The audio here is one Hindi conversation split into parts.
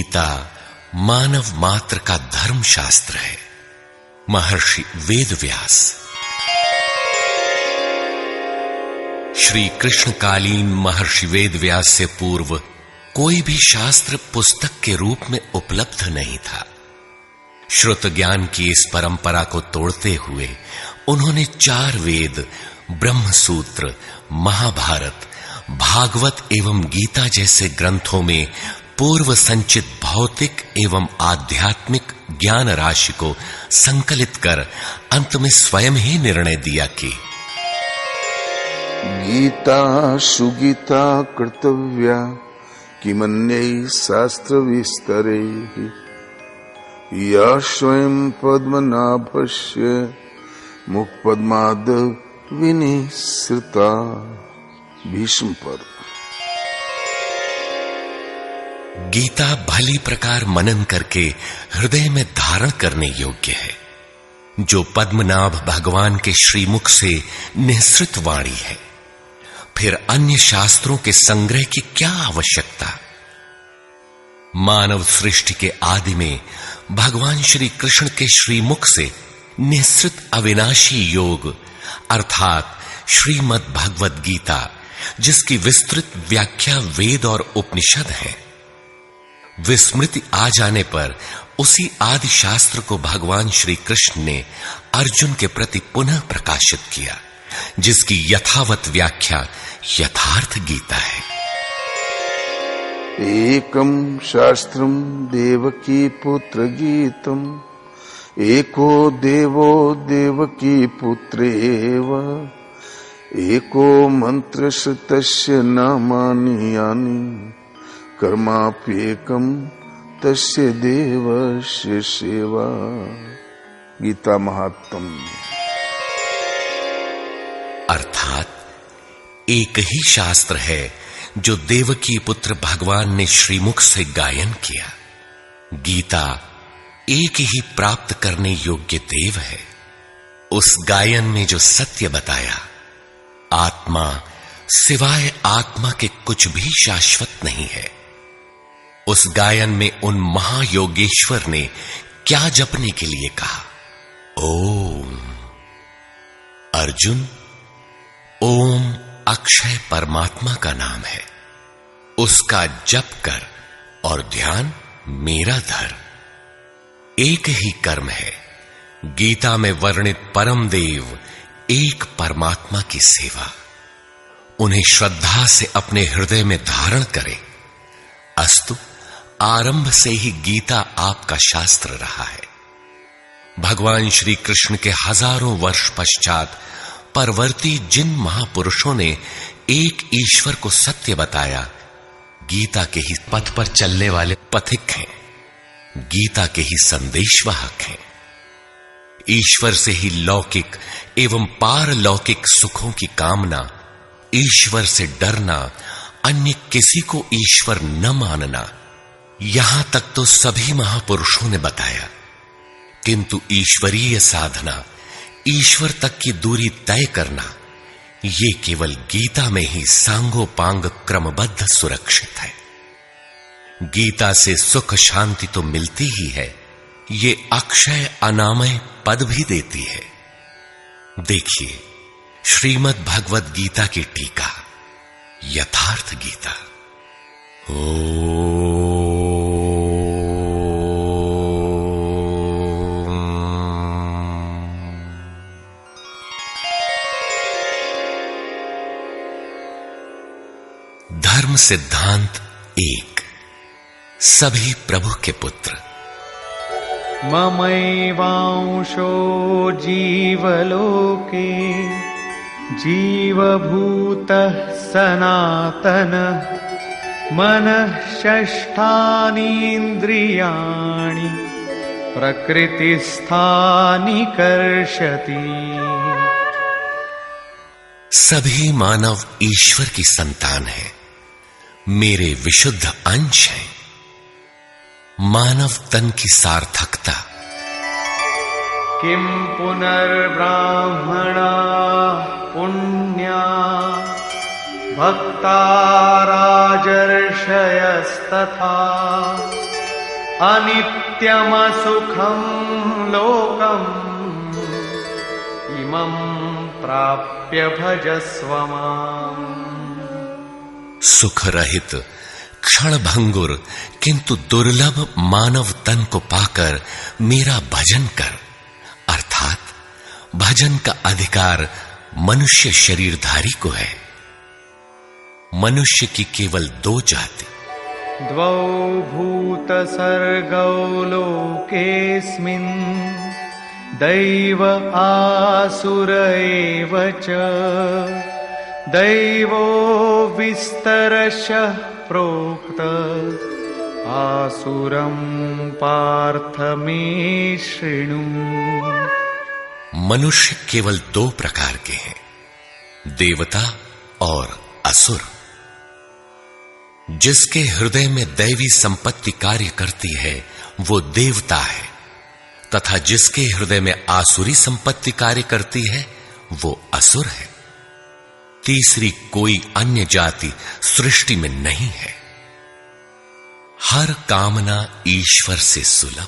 गीता मानव मात्र का धर्म शास्त्र है। महर्षि वेदव्यास। श्री कृष्णकालीन महर्षि वेदव्यास से पूर्व कोई भी शास्त्र पुस्तक के रूप में उपलब्ध नहीं था। श्रुत ज्ञान की इस परंपरा को तोड़ते हुए उन्होंने 4 वेद, ब्रह्म सूत्र, महाभारत, भागवत एवं गीता जैसे ग्रंथों में पूर्व संचित भौतिक एवं आध्यात्मिक ज्ञान राशि को संकलित कर अंत में स्वयं ही निर्णय दिया कि गीता सुगीता कर्तव्या किमन्यै शास्त्र विस्तरे या स्वयं पद्मनाभस्य मुखपद्माद विनिसृता। भीष्म पर। गीता भली प्रकार मनन करके हृदय में धारण करने योग्य है, जो पद्मनाभ भगवान के श्रीमुख से निःसृत वाणी है। फिर अन्य शास्त्रों के संग्रह की क्या आवश्यकता? मानव सृष्टि के आदि में भगवान श्री कृष्ण के श्रीमुख से निःसृत अविनाशी योग अर्थात श्रीमद् भगवद गीता, जिसकी विस्तृत व्याख्या वेद और उपनिषद है, विस्मृति आ जाने पर उसी आदि शास्त्र को भगवान श्री कृष्ण ने अर्जुन के प्रति पुनः प्रकाशित किया, जिसकी यथावत व्याख्या यथार्थ गीता है। एकम शास्त्रम देवकी पुत्र गीतम एको देवो देवकी पुत्रेव एको मंत्र तस्य नामानि यानि कर्माप्येकम तस्य देवस्य सेवा। गीता महात्म्य। अर्थात एक ही शास्त्र है जो देवकी पुत्र भगवान ने श्रीमुख से गायन किया। गीता एक ही प्राप्त करने योग्य देव है। उस गायन में जो सत्य बताया, आत्मा सिवाय आत्मा के कुछ भी शाश्वत नहीं है। उस गायन में उन महायोगेश्वर ने क्या जपने के लिए कहा? ओम। अर्जुन, ओम अक्षय परमात्मा का नाम है, उसका जप कर और ध्यान मेरा धर। एक ही कर्म है। गीता में वर्णित परम देव एक परमात्मा की सेवा। उन्हें श्रद्धा से अपने हृदय में धारण करें। अस्तु, आरंभ से ही गीता आपका शास्त्र रहा है। भगवान श्री कृष्ण के हजारों वर्ष पश्चात परवर्ती जिन महापुरुषों ने एक ईश्वर को सत्य बताया, गीता के ही पथ पर चलने वाले पथिक हैं, गीता के ही संदेशवाहक हैं। ईश्वर से ही लौकिक एवं पारलौकिक सुखों की कामना, ईश्वर से डरना, अन्य किसी को ईश्वर न मानना, यहां तक तो सभी महापुरुषों ने बताया। किंतु ईश्वरीय साधना, ईश्वर तक की दूरी तय करना, ये केवल गीता में ही सांगोपांग क्रमबद्ध सुरक्षित है। गीता से सुख शांति तो मिलती ही है, ये अक्षय अनामय पद भी देती है। देखिए श्रीमद् भगवद गीता की टीका, यथार्थ गीता। धर्म सिद्धांत 1। सभी प्रभु के पुत्र। ममैवांशो जीवलोके जीवभूतः सनातनः मनः षष्ठानीन्द्रियाणि प्रकृतिस्थानि कर्षति। सभी मानव ईश्वर की संतान है, मेरे विशुद्ध अंश हैं। मानव तन की सार्थकता। किम पुनर्ब्राह्मणा पुण्या भक्ता राजर्षयस्तथा अनित्यमसुखं लोकम् इमं प्राप्य भजस्व माम्। सुख रहित क्षण भंगुर किंतु दुर्लभ मानव तन को पाकर मेरा भजन कर, अर्थात भजन का अधिकार मनुष्य शरीरधारी को है। मनुष्य की केवल दो जाति, द्वौ भूत सर्गौ लोकेऽस्मिन् दैव आसुर एव च। दैवो विस्तरशः प्रोक्त आसुरं पार्थ मे शृणु। मनुष्य केवल दो प्रकार के हैं, देवता और असुर। जिसके हृदय में दैवी संपत्ति कार्य करती है वो देवता है, तथा जिसके हृदय में आसुरी संपत्ति कार्य करती है वो असुर है। तीसरी कोई अन्य जाति सृष्टि में नहीं है। हर कामना ईश्वर से सुलभ।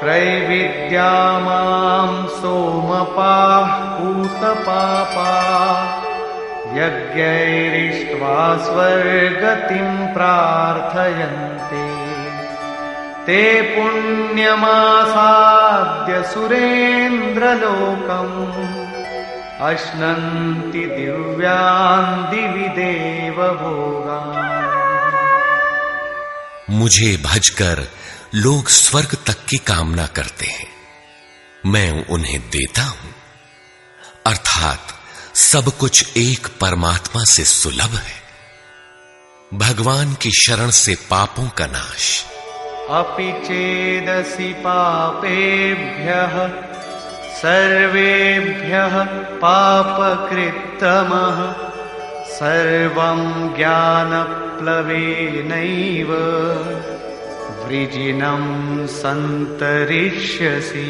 त्रैविद्या मां सोमपाः पूतपापाः यज्ञैरिष्ट्वा स्वर्गतिं प्रार्थयन्ते। ते पुण्यमासाद्य सुरेन्द्रलोकम् अश्नन्ति दिव्यान् दिवि देवभोगान्। मुझे भजकर लोग स्वर्ग तक की कामना करते हैं, मैं उन्हें देता हूं। अर्थात सब कुछ एक परमात्मा से सुलभ है। भगवान की शरण से पापों का नाश। अपि चेदसि पापेभ्यः सर्वेभ्यः पापकृत्तमः सर्वं ज्ञानप्लवेनैव वृजिनं सन्तरिष्यसि।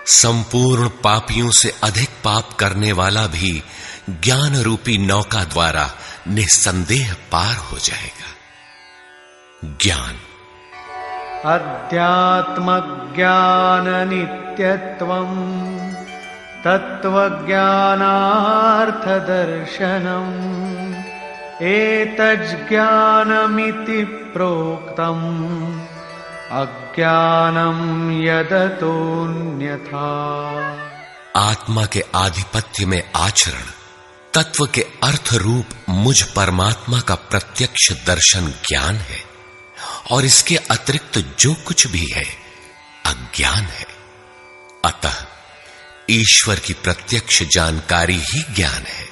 संपूर्ण पापियों से अधिक पाप करने वाला भी ज्ञान रूपी नौका द्वारा निस्संदेह पार हो जाएगा। ज्ञान अध्यात्मज्ञाननित्यत्वं तत्त्वज्ञानार्थदर्शनम् एतज्ज्ञानमिति प्रोक्तम् अज्ञानं यदतोऽन्यथा। आत्मा के आधिपत्य में आचरण, तत्व के अर्थ रूप मुझ परमात्मा का प्रत्यक्ष दर्शन ज्ञान है, और इसके अतिरिक्त जो कुछ भी है अज्ञान है। अतः ईश्वर की प्रत्यक्ष जानकारी ही ज्ञान है।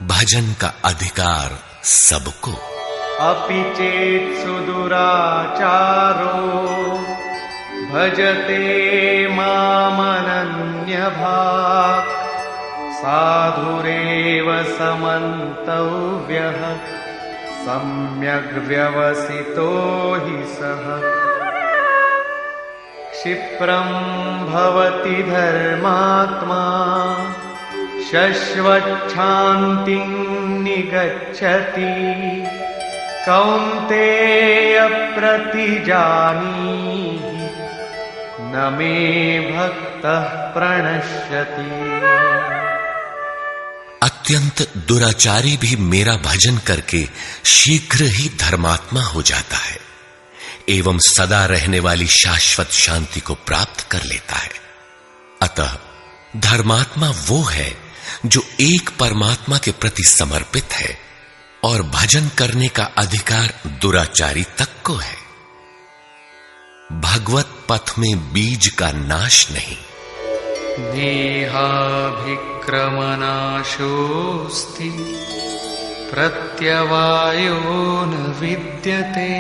भजन का अधिकार सबको। अपि चेत् सुदुराचारो भजते मामनन्यभाक् साधुरेव समन्तव्यः सम्यग् व्यवसितो हि सः। क्षिप्रं भवति धर्मात्मा शश्वच्छान्तिं निगच्छति कौन्तेय प्रतिजानीहि न मे भक्तः प्रणश्यति। अत्यंत दुराचारी भी मेरा भजन करके शीघ्र ही धर्मात्मा हो जाता है एवं सदा रहने वाली शाश्वत शांति को प्राप्त कर लेता है। अतः धर्मात्मा वो है जो एक परमात्मा के प्रति समर्पित है, और भजन करने का अधिकार दुराचारी तक को है। भगवत पथ में बीज का नाश नहीं। नेहाभिक्रमनाशोऽस्ति प्रत्यवायो न विद्यते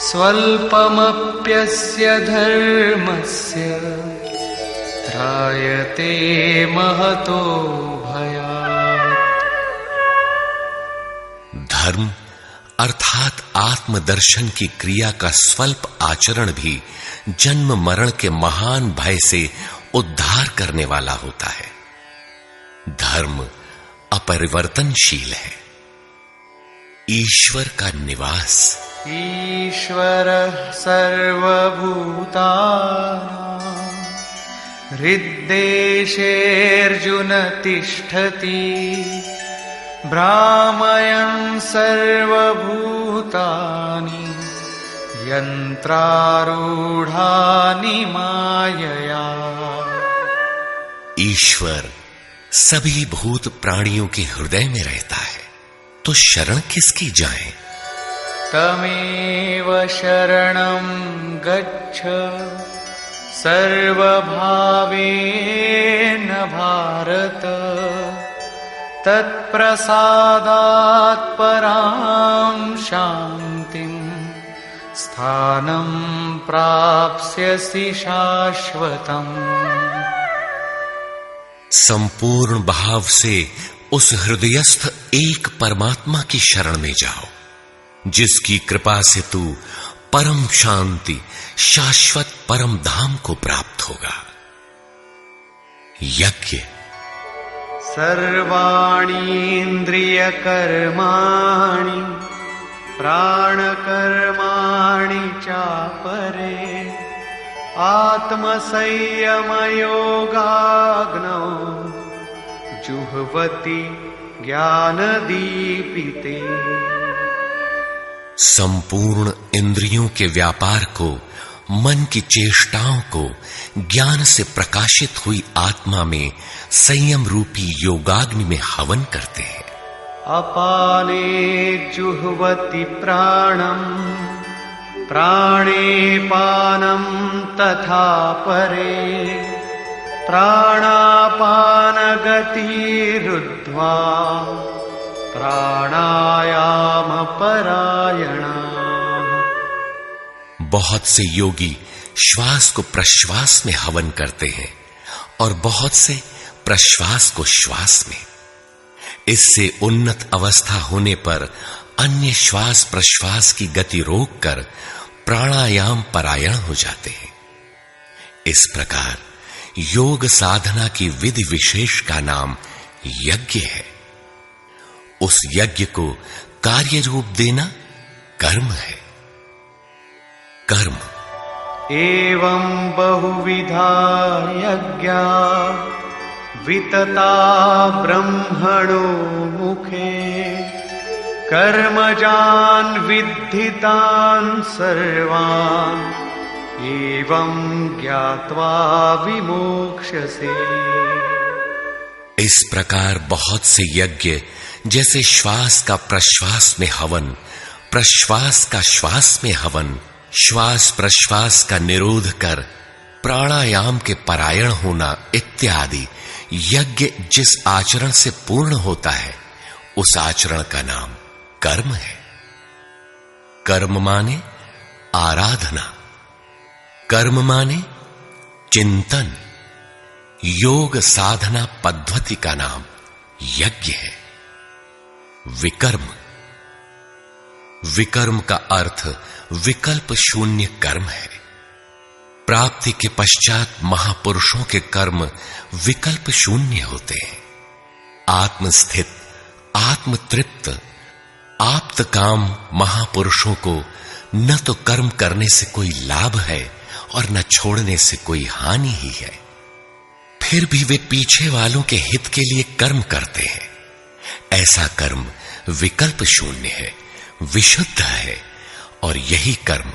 स्वल्पमप्यस्य धर्मस्य त्रायते महतो भयात्। धर्म अर्थात आत्मदर्शन की क्रिया का स्वल्प आचरण भी जन्म मरण के महान भय से उद्धार करने वाला होता है। धर्म अपरिवर्तनशील है। ईश्वर का निवास। ईश्वरः सर्वभूतानां हृद्देशेऽर्जुन तिष्ठति भ्रामयन् सर्वभूतानि यन्त्रारूढानि मायया। ईश्वर सभी भूत प्राणियों के हृदय में रहता है, तो शरण किसकी जाएं? तमेव शरणं गच्छ सर्वभावेन भारत तत्प्रसादात् परां शान्तिं स्थानं प्राप्स्यसि शाश्वतम्। संपूर्ण भाव से उस हृदयस्थ एक परमात्मा की शरण में जाओ, जिसकी कृपा से तू परम शांति शाश्वत परम धाम को प्राप्त होगा। यज्ञ। सर्वाणीन्द्रियकर्माणि प्राणकर्माणि चापरे आत्मसंयमयोगाग्नौ जुह्वति ज्ञानदीपिते। संपूर्ण इंद्रियों के व्यापार को, मन की चेष्टाओं को ज्ञान से प्रकाशित हुई आत्मा में संयम रूपी योगाग्नि में हवन करते हैं। अपाने जुह्वति प्राणं प्राणे पानं तथा परे प्राणापानगतिरुद्ध्वा प्राणायाम परायणा। बहुत से योगी श्वास को प्रश्वास में हवन करते हैं और बहुत से प्रश्वास को श्वास में। इससे उन्नत अवस्था होने पर अन्य श्वास प्रश्वास की गति रोककर प्राणायाम परायण हो जाते हैं। इस प्रकार योग साधना की विधि विशेष का नाम यज्ञ है। उस यज्ञ को कार्य रूप देना कर्म है। कर्म। एवं बहुविधा यज्ञा वितता ब्रह्मणो मुखे कर्मजान् विद्धितान् सर्वान् एवं ज्ञात्वा विमोक्ष्यसे। इस प्रकार बहुत से यज्ञ, जैसे श्वास का प्रश्वास में हवन, प्रश्वास का श्वास में हवन, श्वास प्रश्वास का निरोध कर प्राणायाम के परायण होना इत्यादि यज्ञ जिस आचरण से पूर्ण होता है, उस आचरण का नाम कर्म है। कर्म माने आराधना, कर्म माने चिंतन। योग साधना पद्धति का नाम यज्ञ है। विकर्म। विकर्म का अर्थ विकल्प शून्य कर्म है। प्राप्ति के पश्चात महापुरुषों के कर्म विकल्प शून्य होते हैं। आत्मस्थित, आत्मतृप्त, आप्त काम महापुरुषों को न तो कर्म करने से कोई लाभ है और न छोड़ने से कोई हानि ही है। फिर भी वे पीछे वालों के हित के लिए कर्म करते हैं। ऐसा कर्म विकल्प शून्य है, विशुद्ध है, और यही कर्म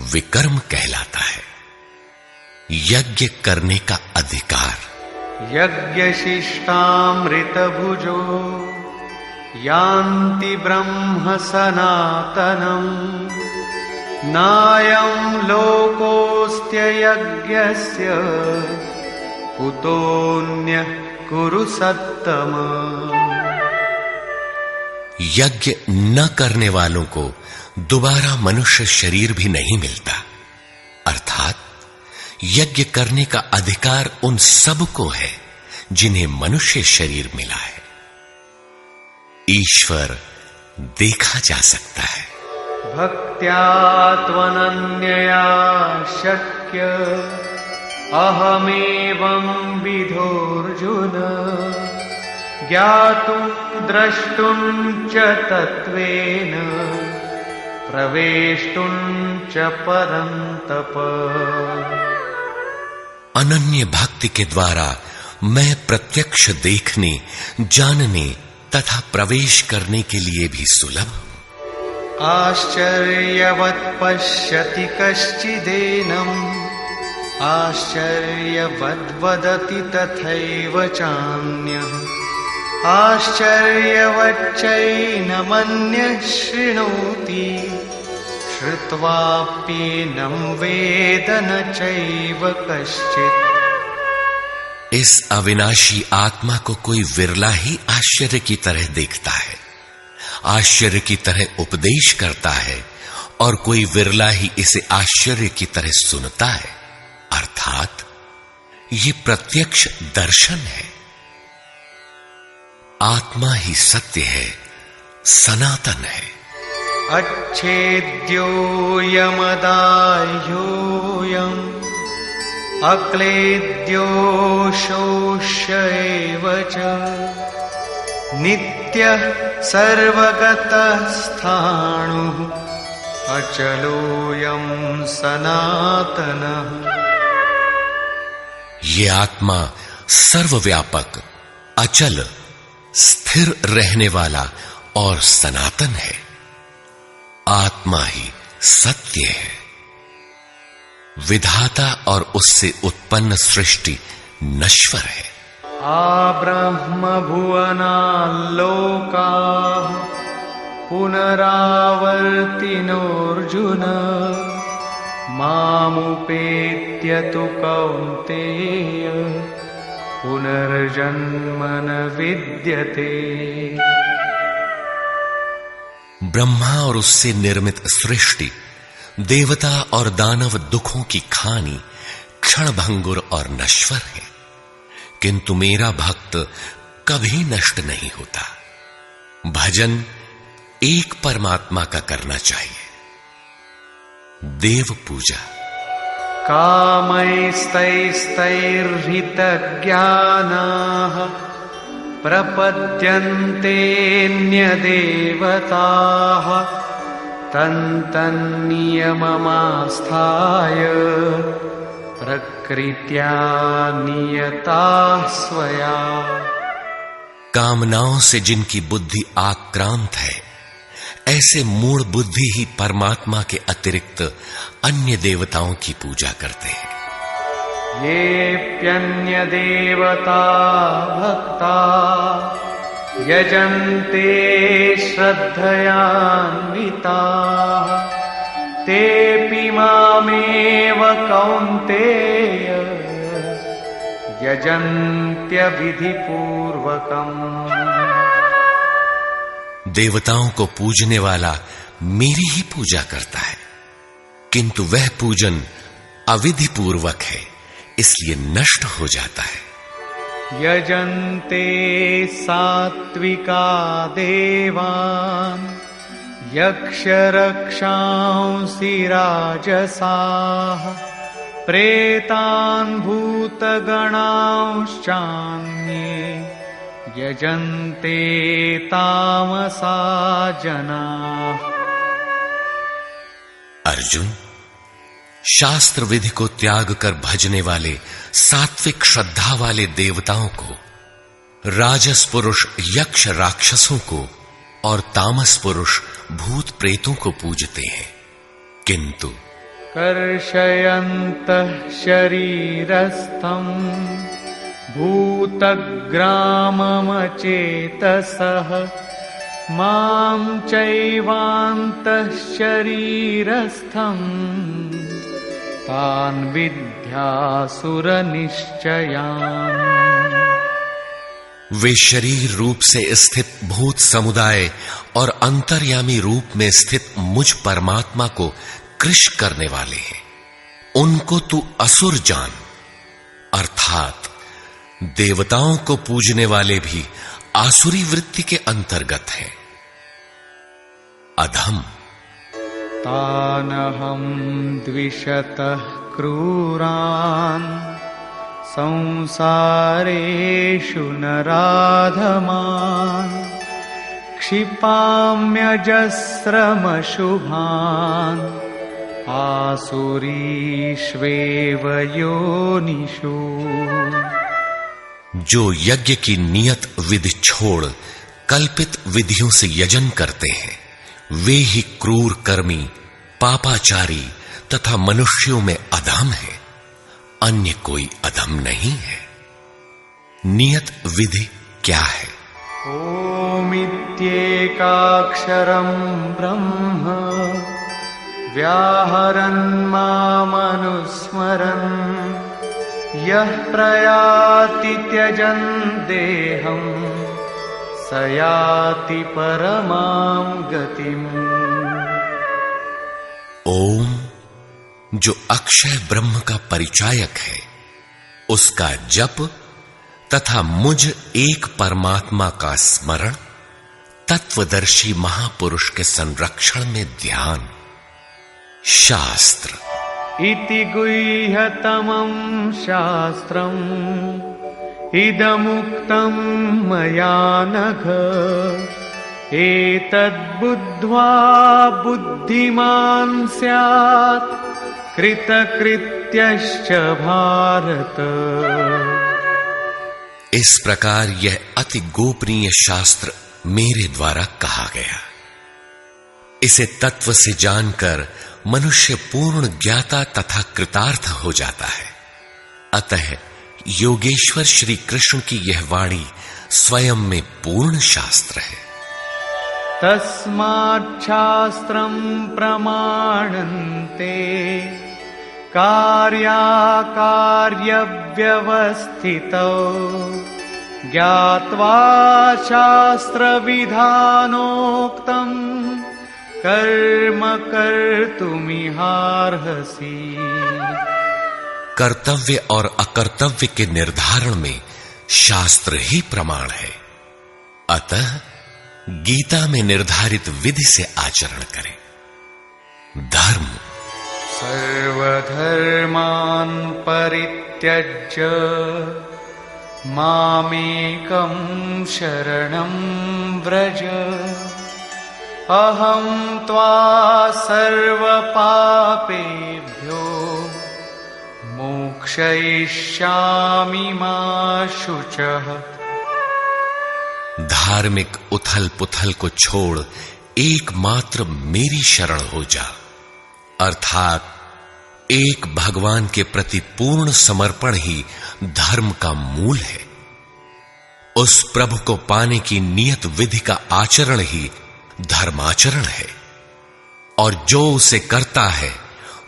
विकर्म कहलाता है। यज्ञ करने का अधिकार। यज्ञशिष्टामृत भुजो यान्ति ब्रह्म सनातनम् नायं लोकोऽस्त्य यज्ञस्य कुतोऽन्यः कुरु सत्तम। यज्ञ न करने वालों को दोबारा मनुष्य शरीर भी नहीं मिलता। अर्थात यज्ञ करने का अधिकार उन सब को है जिन्हें मनुष्य शरीर मिला है। ईश्वर देखा जा सकता है। भक्त्या त्वनन्यया शक्य अहमेवं विधोर्जुन ज्ञातुं द्रष्टुं च तत्त्वेन प्रवेष्टुं च परन्तप। अनन्य भक्ति के द्वारा मैं प्रत्यक्ष देखने, जानने तथा प्रवेश करने के लिए भी सुलभ हूं। आश्चर्यवत् पश्यति कश्चिदेनम्, आश्चर्यवद् वदति तथैव चान्यः, आश्चर्यवच्चैनमन्यः शृणोति, श्रुत्वाप्येनं वेद न चैव कश्चित्। इस अविनाशी आत्मा को कोई विरला ही आश्चर्य की तरह देखता है, आश्चर्य की तरह उपदेश करता है, और कोई विरला ही इसे आश्चर्य की तरह सुनता है। अर्थात ये प्रत्यक्ष दर्शन है। आत्मा ही सत्य है, सनातन है। अच्छेद्योऽयमदाह्योऽयम् अक्लेद्यो शोष्य एव च, नित्यः सर्वगतः स्थाणुः अचलोऽयं सनातनः। ये आत्मा सर्वव्यापक, अचल, स्थिर रहने वाला और सनातन है। आत्मा ही सत्य है। विधाता और उससे उत्पन्न सृष्टि नश्वर है। आब्रह्म भुवनाल्लोकाः पुनरावर्तिनोऽर्जुन, मामुपेत्य तु कौन्तेय पुनर्जन्म न विद्यते। ब्रह्मा और उससे निर्मित सृष्टि, देवता और दानव दुखों की खानी, क्षणभंगुर और नश्वर है, किंतु मेरा भक्त कभी नष्ट नहीं होता। भजन एक परमात्मा का करना चाहिए। देव पूजा। कामैस्तैस्तैर्हितज्ञानाः प्रपद्यन्तेऽन्यदेवताः, तन्तन्नियममास्थाय प्रकृत्या नियताः स्वया। कामनाओं से जिनकी बुद्धि आक्रांत है, ऐसे मूढ़ बुद्धि ही परमात्मा के अतिरिक्त अन्य देवताओं की पूजा करते हैं। येऽप्यन्यदेवता भक्ता यजन्ते श्रद्धयान्विताः, तेऽपि मामेव कौन्तेय यजन्त्यविधिपूर्वकम्। देवताओं को पूजने वाला मेरी ही पूजा करता है, किंतु वह पूजन अविधि पूर्वक है, इसलिए नष्ट हो जाता है। यजन्ते सात्विका देवान् यक्षरक्षांसि राजसाः, प्रेतान् भूतगणांश्चान्ये यजन्ते तामसा जनाः। अर्जुन, शास्त्र विधि को त्याग कर भजने वाले सात्विक श्रद्धा वाले देवताओं को, राजस पुरुष यक्ष राक्षसों को और तामस पुरुष भूत प्रेतों को पूजते हैं, किंतु कर्षयन्तः शरीरस्थम् भूतग्राममचेतसः, मां चैवान्तः शरीरस्थम् तान् विद्यासुरनिश्चयान्। वे शरीर रूप से स्थित भूत समुदाय और अंतर्यामी रूप में स्थित मुझ परमात्मा को कृश करने वाले हैं। उनको तू असुर जान। अर्थात देवताओं को पूजने वाले भी आसुरी वृत्ति के अंतर्गत हैं। अधम। तानहं द्विषतः क्रूरान् संसारेषु नराधमान् क्षिपाम्यजस्रमशुभान् आसुरीष्वेव योनिषु। जो यज्ञ की नियत विधि छोड़ कल्पित विधियों से यजन करते हैं, वे ही क्रूर कर्मी, पापाचारी तथा मनुष्यों में अधम है। अन्य कोई अधम नहीं है। नियत विधि क्या है? ओमित्येकाक्षरं ब्रह्म व्याहरन् मामनुस्मरन् यः प्रयाति त्यजन् देहं स याति परमां गतिम्। ओम जो अक्षय ब्रह्म का परिचायक है, उसका जप तथा मुझ एक परमात्मा का स्मरण, तत्वदर्शी महापुरुष के संरक्षण में ध्यान। शास्त्र इति गुह्यतमं शास्त्रम् इदमुक्तं मया नघ एतद्बुद्ध्वा बुद्धिमान् स्यात् कृतकृत्यश्च भारत। इस प्रकार यह अति गोपनीय शास्त्र मेरे द्वारा कहा गया। इसे तत्व से जानकर मनुष्य पूर्ण ज्ञाता तथा कृतार्थ हो जाता है। अतः योगेश्वर श्री कृष्ण की यह वाणी स्वयं में पूर्ण शास्त्र है। तस्माच्छास्त्रं प्रमाणन्ते कार्याकार्यव्यवस्थितौ ज्ञात्वा शास्त्रविधानोक्तं कर्म कर्तुमिहार्हसि। कर्तव्य और अकर्तव्य के निर्धारण में शास्त्र ही प्रमाण है। अतः गीता में निर्धारित विधि से आचरण करें। धर्म सर्वधर्मान् परित्यज्य मामेकं शरणं व्रज अहं त्वा सर्वपापेभ्यो मोक्षयिष्यामि मा शुचः। धार्मिक उथल पुथल को छोड़ एकमात्र मेरी शरण हो जा, अर्थात एक भगवान के प्रति पूर्ण समर्पण ही धर्म का मूल है। उस प्रभु को पाने की नियत विधि का आचरण ही धर्माचरण है, और जो उसे करता है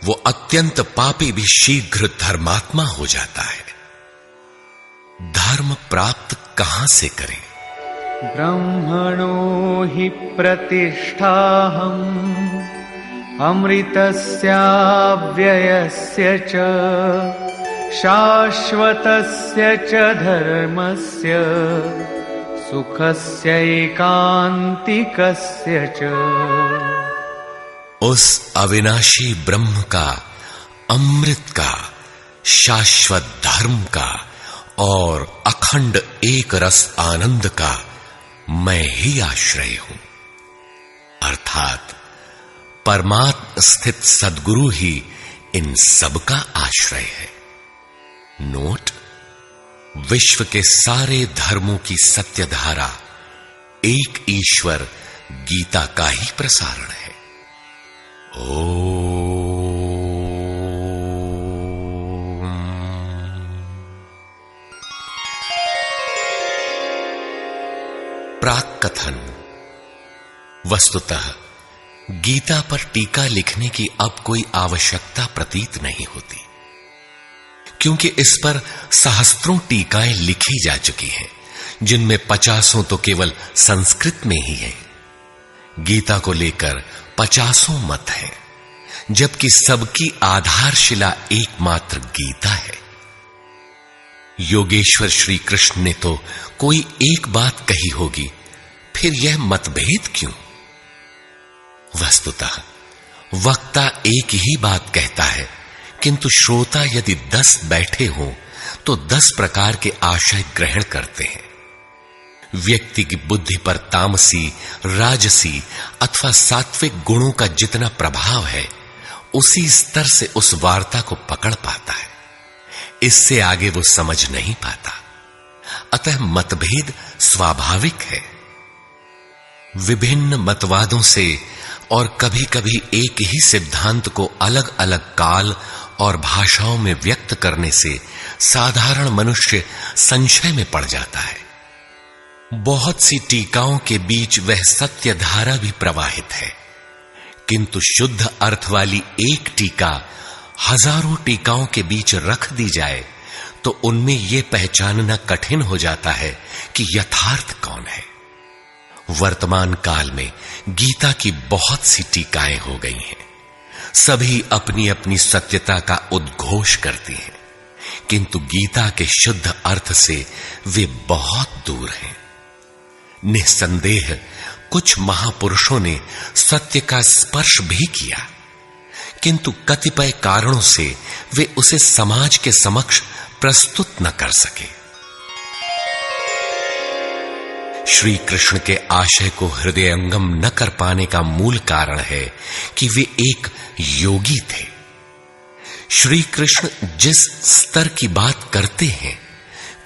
वो अत्यंत पापी भी शीघ्र धर्मात्मा हो जाता है। धर्म प्राप्त कहां से करें? ब्रह्मणो हि प्रतिष्ठाहम् अमृतस्याव्ययस्य च शाश्वतस्य च धर्मस्य सुखस्यैकान्तिकस्य च। उस अविनाशी ब्रह्म का, अमृत का, शाश्वत धर्म का और अखंड एक रस आनंद का मैं ही आश्रय हूं, अर्थात परमात्म स्थित सद्गुरु ही इन सब का आश्रय है। नोट: विश्व के सारे धर्मों की सत्य धारा एक ईश्वर गीता का ही प्रसारण है। प्राक कथन। वस्तुतः गीता पर टीका लिखने की अब कोई आवश्यकता प्रतीत नहीं होती, क्योंकि इस पर सहस्त्रों टीकाएं लिखी जा चुकी हैं, जिनमें 50 तो केवल संस्कृत में ही है। गीता को लेकर 50 मत हैं, जबकि सबकी आधारशिला एकमात्र गीता है। योगेश्वर श्री कृष्ण ने तो कोई एक बात कही होगी, फिर यह मतभेद क्यों? वस्तुतः वक्ता एक ही बात कहता है, किंतु श्रोता यदि 10 बैठे हों तो 10 प्रकार के आशय ग्रहण करते हैं। व्यक्ति की बुद्धि पर तामसी, राजसी अथवा सात्विक गुणों का जितना प्रभाव है, उसी स्तर से उस वार्ता को पकड़ पाता है। इससे आगे वो समझ नहीं पाता। अतः मतभेद स्वाभाविक है। विभिन्न मतवादों से और कभी-कभी एक ही सिद्धांत को अलग-अलग काल और भाषाओं में व्यक्त करने से साधारण मनुष्य संशय में पड़ जाता है। बहुत सी टीकाओं के बीच वह सत्य धारा भी प्रवाहित है, किंतु शुद्ध अर्थ वाली एक टीका हजारों टीकाओं के बीच रख दी जाए तो उनमें यह पहचानना कठिन हो जाता है कि यथार्थ कौन है। वर्तमान काल में गीता की बहुत सी टीकाएं हो गई हैं। सभी अपनी अपनी सत्यता का उद्घोष करती हैं, किंतु गीता के शुद्ध अर्थ से वे बहुत दूर हैं। निस्संदेह कुछ महापुरुषों ने सत्य का स्पर्श भी किया, किंतु कतिपय कारणों से वे उसे समाज के समक्ष प्रस्तुत न कर सके। श्री कृष्ण के आशय को हृदयंगम न कर पाने का मूल कारण है कि वे एक योगी थे। श्री कृष्ण जिस स्तर की बात करते हैं,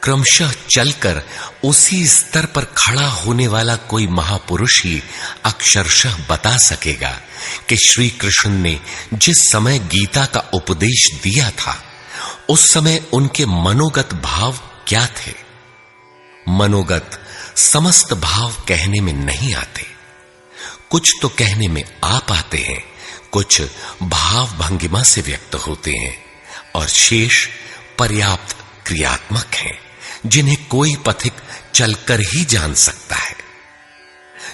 क्रमशः चलकर उसी स्तर पर खड़ा होने वाला कोई महापुरुष ही अक्षरशः बता सकेगा कि श्री कृष्ण ने जिस समय गीता का उपदेश दिया था, उस समय उनके मनोगत भाव क्या थे। मनोगत समस्त भाव कहने में नहीं आते। कुछ तो कहने में आ पाते हैं, कुछ भाव भंगिमा से व्यक्त होते हैं, और शेष पर्याप्त क्रियात्मक हैं, जिन्हें कोई पथिक चलकर ही जान सकता है।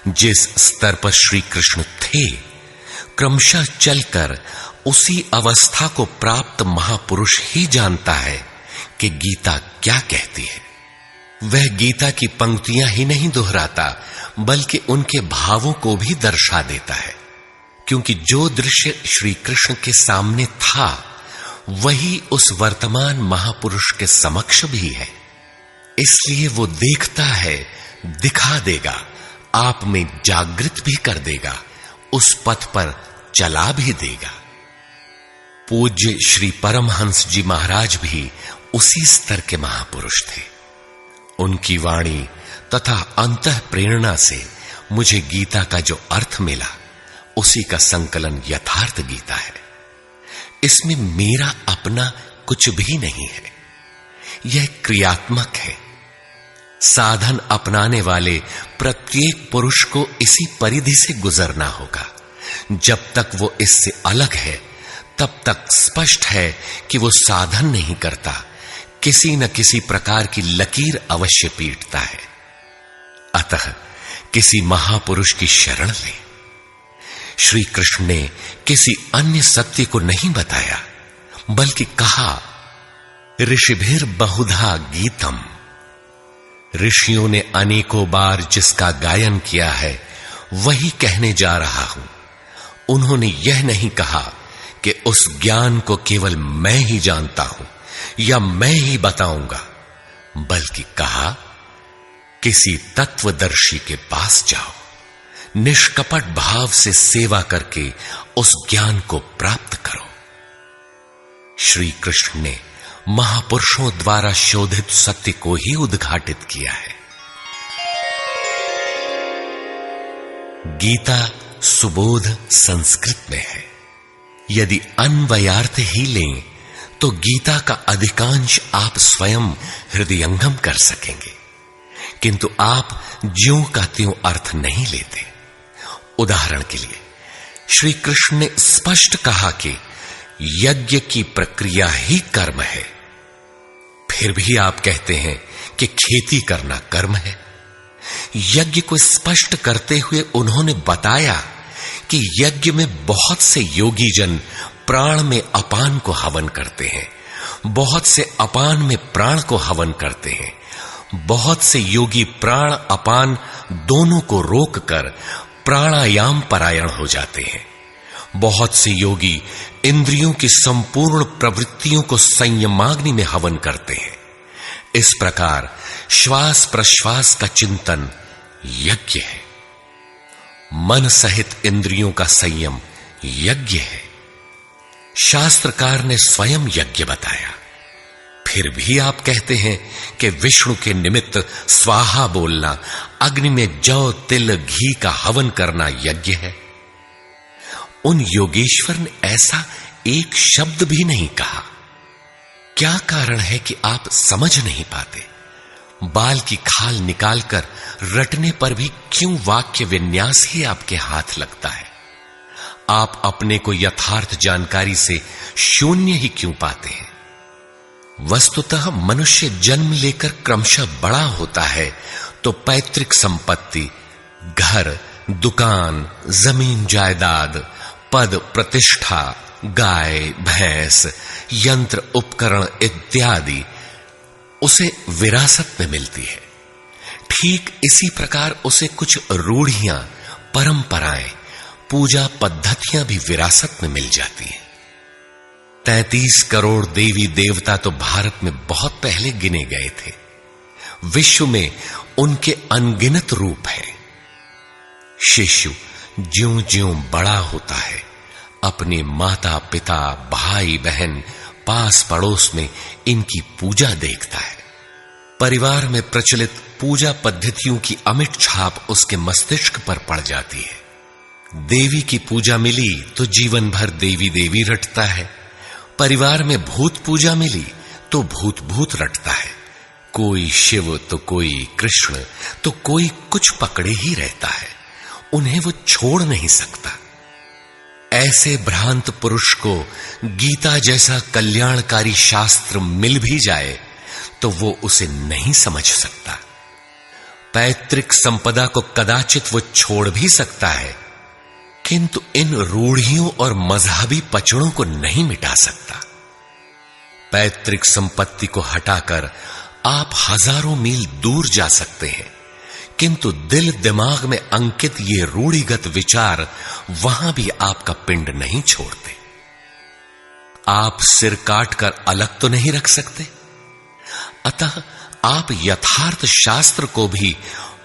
जिस स्तर पर श्री कृष्ण थे, क्रमशः चलकर उसी अवस्था को प्राप्त महापुरुष ही जानता है कि गीता क्या कहती है। वह गीता की पंक्तियां ही नहीं दोहराता, बल्कि उनके भावों को भी दर्शा देता है, क्योंकि जो दृश्य श्री कृष्ण के सामने था, वही उस वर्तमान महापुरुष के समक्ष भी है। इसलिए वो देखता है, दिखा देगा, आप में जागृत भी कर देगा, उस पथ पर चला भी देगा। पूज्य श्री परमहंस जी महाराज भी उसी स्तर के महापुरुष थे। उनकी वाणी तथा अंतः प्रेरणा से मुझे गीता का जो अर्थ मिला, उसी का संकलन यथार्थ गीता है। इसमें मेरा अपना कुछ भी नहीं है। यह क्रियात्मक है। साधन अपनाने वाले प्रत्येक पुरुष को इसी परिधि से गुजरना होगा। जब तक वो इससे अलग है, तब तक स्पष्ट है कि वो साधन नहीं करता, किसी न किसी प्रकार की लकीर अवश्य पीटता है। अतः किसी महापुरुष की शरण ले। श्री कृष्ण ने किसी अन्य सत्य को नहीं बताया, बल्कि कहा, ऋषिभिर बहुधा गीतम। ऋषियों ने अनेकों बार जिसका गायन किया है, वही कहने जा रहा हूं। उन्होंने यह नहीं कहा कि उस ज्ञान को केवल मैं ही जानता हूं या मैं ही बताऊंगा, बल्कि कहा, किसी तत्वदर्शी के पास जाओ, निष्कपट भाव से सेवा करके उस ज्ञान को प्राप्त करो। श्री कृष्ण ने महापुरुषों द्वारा शोधित सत्य को ही उद्घाटित किया है। गीता सुबोध संस्कृत में है। यदि अन्वयार्थ ही लें तो गीता का अधिकांश आप स्वयं हृदयंगम कर सकेंगे, किंतु आप ज्यों का त्यों अर्थ नहीं लेते। उदाहरण के लिए श्री कृष्ण ने स्पष्ट कहा कि यज्ञ की प्रक्रिया ही कर्म है, फिर भी आप कहते हैं कि खेती करना कर्म है। यज्ञ को स्पष्ट करते हुए उन्होंने बताया कि यज्ञ में बहुत से योगी जन प्राण में अपान को हवन करते हैं, बहुत से अपान में प्राण को हवन करते हैं, बहुत से योगी प्राण अपान दोनों को रोककर प्राणायाम परायण हो जाते हैं, बहुत से योगी इंद्रियों की संपूर्ण प्रवृत्तियों को संयमाग्नि में हवन करते हैं, इस प्रकार श्वास प्रश्वास का चिंतन यज्ञ है। मन सहित इंद्रियों का संयम यज्ञ है। शास्त्रकार ने स्वयं यज्ञ बताया, फिर भी आप कहते हैं कि विष्णु के निमित्त स्वाहा बोलना, अग्नि में जौ तिल घी का हवन करना यज्ञ है। उन योगेश्वर ने ऐसा एक शब्द भी नहीं कहा। क्या कारण है कि आप समझ नहीं पाते? बाल की खाल निकालकर रटने पर भी क्यों वाक्य विन्यास ही आपके हाथ लगता है? आप अपने को यथार्थ जानकारी से शून्य ही क्यों पाते हैं? वस्तुतः मनुष्य जन्म लेकर क्रमशः बड़ा होता है तो पैतृक संपत्ति, घर, दुकान, जमीन जायदाद, पद प्रतिष्ठा, गाय भैंस, यंत्र उपकरण इत्यादि उसे विरासत में मिलती है। ठीक इसी प्रकार उसे कुछ रूढ़ियां, परंपराएं, पूजा पद्धतियां भी विरासत में मिल जाती हैं। 33 करोड़ देवी देवता तो भारत में बहुत पहले गिने गए थे। विश्व में उनके अनगिनत रूप हैं। शिशु ज्यों-ज्यों बड़ा होता है, अपने माता पिता, भाई बहन, पास पड़ोस में इनकी पूजा देखता है। परिवार में प्रचलित पूजा पद्धतियों की अमिट छाप उसके मस्तिष्क पर पड़ जाती है। देवी की पूजा मिली तो जीवन भर देवी देवी रटता है। परिवार में भूत पूजा मिली तो भूत भूत रटता है। कोई शिव तो कोई कृष्ण तो कोई कुछ पकड़े ही रहता है। उन्हें वो छोड़ नहीं सकता। ऐसे भ्रांत पुरुष को गीता जैसा कल्याणकारी शास्त्र मिल भी जाए तो वो उसे नहीं समझ सकता। पैतृक संपदा को कदाचित वो छोड़ भी सकता है, किंतु इन रूढ़ियों और मजहबी पचड़ों को नहीं मिटा सकता। पैतृक संपत्ति को हटाकर आप हजारों मील दूर जा सकते हैं, किंतु दिल दिमाग में अंकित ये रूढ़िगत विचार वहां भी आपका पिंड नहीं छोड़ते। आप सिर काटकर अलग तो नहीं रख सकते, अतः आप यथार्थ शास्त्र को भी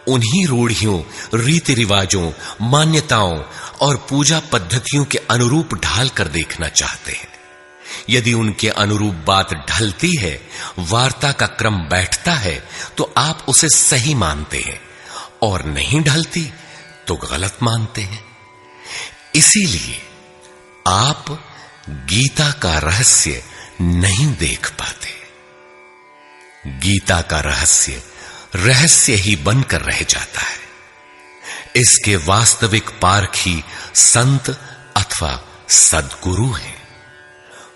उन्हीं रूढ़ियों, रीति रिवाजों, मान्यताओं और पूजा पद्धतियों के अनुरूप ढाल कर देखना चाहते हैं। यदि उनके अनुरूप बात ढलती है, वार्ता का क्रम बैठता है, तो आप उसे सही मानते हैं, और नहीं ढलती तो गलत मानते हैं। इसीलिए आप गीता का रहस्य नहीं देख पाते। गीता का रहस्य रहस्य ही बनकर रह जाता है। इसके वास्तविक पारखी संत अथवा सद्गुरु हैं।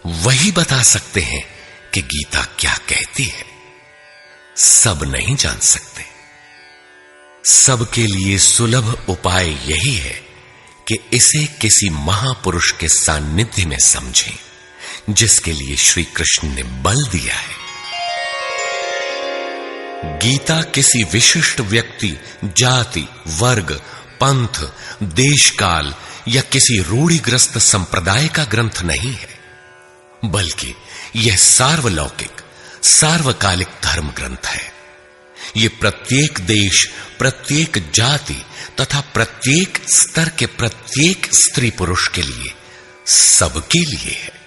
वही बता सकते हैं कि गीता क्या कहती है। सब नहीं जान सकते। सबके लिए सुलभ उपाय यही है कि इसे किसी महापुरुष के सानिध्य में समझें, जिसके लिए श्री कृष्ण ने बल दिया है। गीता किसी विशिष्ट व्यक्ति, जाति, वर्ग, पंथ, देश काल या किसी रूढ़िग्रस्त संप्रदाय का ग्रंथ नहीं है, बल्कि यह सार्वलौकिक, सार्वकालिक धर्म ग्रंथ है। यह प्रत्येक देश, प्रत्येक जाति तथा प्रत्येक स्तर के प्रत्येक स्त्री पुरुष के लिए, सबके लिए है।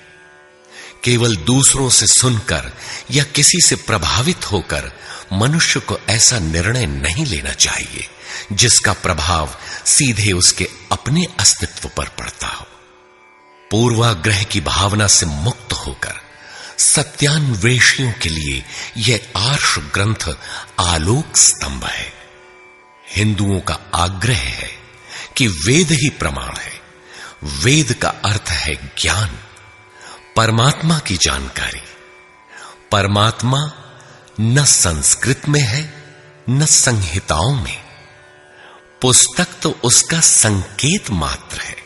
केवल दूसरों से सुनकर या किसी से प्रभावित होकर मनुष्य को ऐसा निर्णय नहीं लेना चाहिए जिसका प्रभाव सीधे उसके अपने अस्तित्व पर पड़ता हो। पूर्वाग्रह की भावना से मुक्त होकर सत्यान्वेषियों के लिए यह आर्ष ग्रंथ आलोक स्तंभ है। हिंदुओं का आग्रह है कि वेद ही प्रमाण है। वेद का अर्थ है ज्ञान, परमात्मा की जानकारी। परमात्मा न संस्कृत में है न संहिताओं में। पुस्तक तो उसका संकेत मात्र है।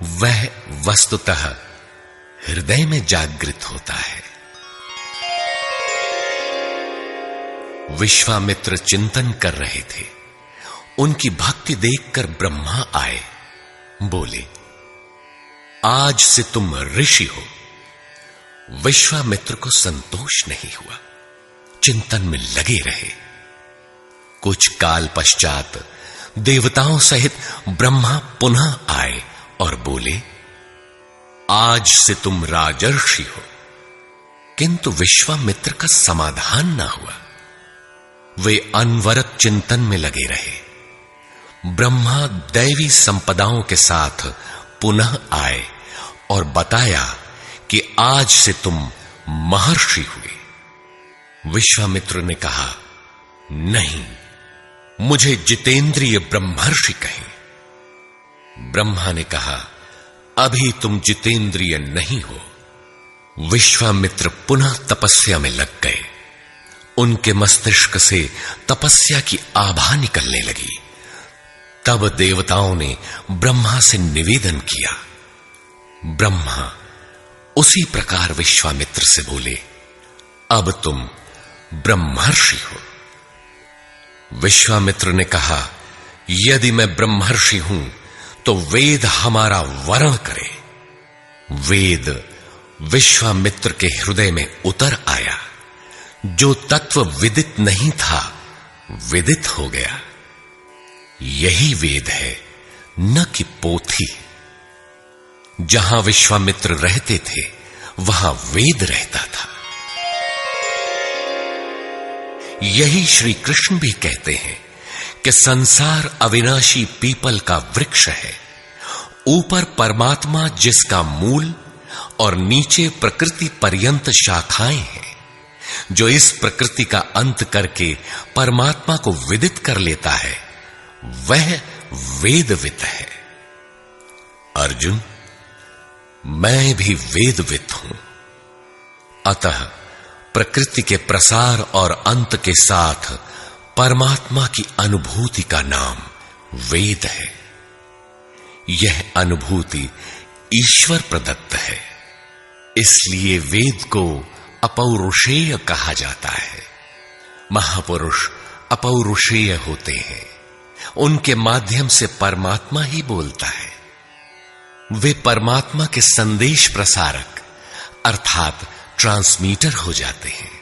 वह वस्तुतः हृदय में जागृत होता है। विश्वामित्र चिंतन कर रहे थे। उनकी भक्ति देखकर ब्रह्मा आए। बोले, आज से तुम ऋषि हो। विश्वामित्र को संतोष नहीं हुआ। चिंतन में लगे रहे। कुछ काल पश्चात देवताओं सहित ब्रह्मा पुनः आए और बोले, आज से तुम राजर्षि हो। किंतु विश्वामित्र का समाधान ना हुआ। वे अनवरत चिंतन में लगे रहे। ब्रह्मा दैवी संपदाओं के साथ पुनः आए और बताया कि आज से तुम महर्षि हुए। विश्वामित्र ने कहा, नहीं, मुझे जितेंद्रिय ब्रह्मर्षि कहें। ब्रह्मा ने कहा, अभी तुम जितेंद्रिय नहीं हो। विश्वामित्र पुनः तपस्या में लग गए। उनके मस्तिष्क से तपस्या की आभा निकलने लगी। तब देवताओं ने ब्रह्मा से निवेदन किया। ब्रह्मा उसी प्रकार विश्वामित्र से बोले, अब तुम ब्रह्मर्षि हो। विश्वामित्र ने कहा, यदि मैं ब्रह्मर्षि हूं तो वेद हमारा वरण करे। वेद विश्वामित्र के हृदय में उतर आया। जो तत्व विदित नहीं था, विदित हो गया। यही वेद है, न कि पोथी। जहां विश्वामित्र रहते थे, वहां वेद रहता था। यही श्री कृष्ण भी कहते हैं कि संसार अविनाशी पीपल का वृक्ष है। ऊपर परमात्मा जिसका मूल और नीचे प्रकृति पर्यंत शाखाएं हैं। जो इस प्रकृति का अंत करके परमात्मा को विदित कर लेता है, वह वेदवित है। अर्जुन, मैं भी वेदवित हूं। अतः प्रकृति के प्रसार और अंत के साथ परमात्मा की अनुभूति का नाम वेद है। यह अनुभूति ईश्वर प्रदत्त है। इसलिए वेद को अपौरुषेय कहा जाता है। महापुरुष अपौरुषेय होते हैं। उनके माध्यम से परमात्मा ही बोलता है। वे परमात्मा के संदेश प्रसारक अर्थात ट्रांसमीटर हो जाते हैं।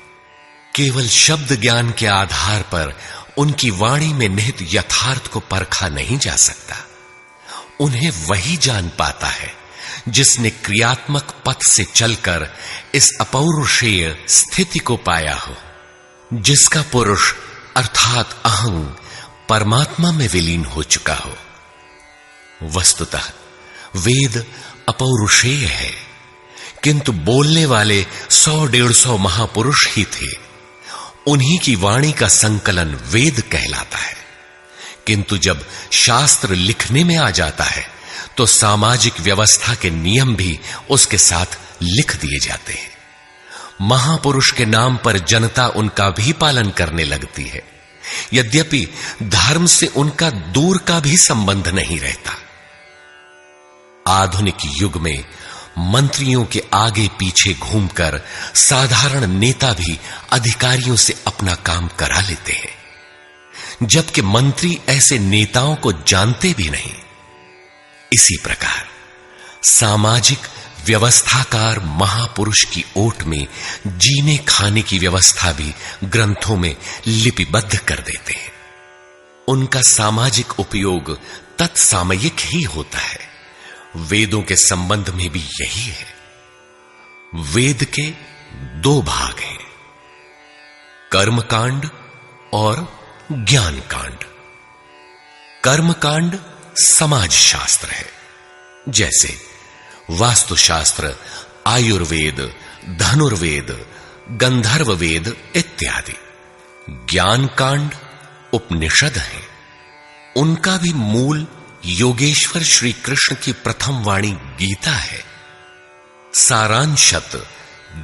केवल शब्द ज्ञान के आधार पर उनकी वाणी में निहित यथार्थ को परखा नहीं जा सकता। उन्हें वही जान पाता है जिसने क्रियात्मक पथ से चलकर इस अपौरुषेय स्थिति को पाया हो, जिसका पुरुष अर्थात अहं परमात्मा में विलीन हो चुका हो। वस्तुतः वेद अपौरुषेय है, किंतु बोलने वाले 100-150 महापुरुष ही थे। उन्हीं की वाणी का संकलन वेद कहलाता है। किंतु जब शास्त्र लिखने में आ जाता है तो सामाजिक व्यवस्था के नियम भी उसके साथ लिख दिए जाते हैं। महापुरुष के नाम पर जनता उनका भी पालन करने लगती है, यद्यपि धर्म से उनका दूर का भी संबंध नहीं रहता। आधुनिक युग में मंत्रियों के आगे पीछे घूमकर साधारण नेता भी अधिकारियों से अपना काम करा लेते हैं, जबकि मंत्री ऐसे नेताओं को जानते भी नहीं। इसी प्रकार सामाजिक व्यवस्थाकार महापुरुष की ओट में जीने खाने की व्यवस्था भी ग्रंथों में लिपिबद्ध कर देते हैं। उनका सामाजिक उपयोग तत्सामयिक ही होता है। वेदों के संबंध में भी यही है। वेद के 2 भाग हैं, कर्मकांड और ज्ञान कांड। कर्मकांड समाज शास्त्र है, जैसे वास्तुशास्त्र, आयुर्वेद, धनुर्वेद, गंधर्व वेद इत्यादि। ज्ञान कांड उपनिषद है। उनका भी मूल योगेश्वर श्री कृष्ण की प्रथम वाणी गीता है। सारांशत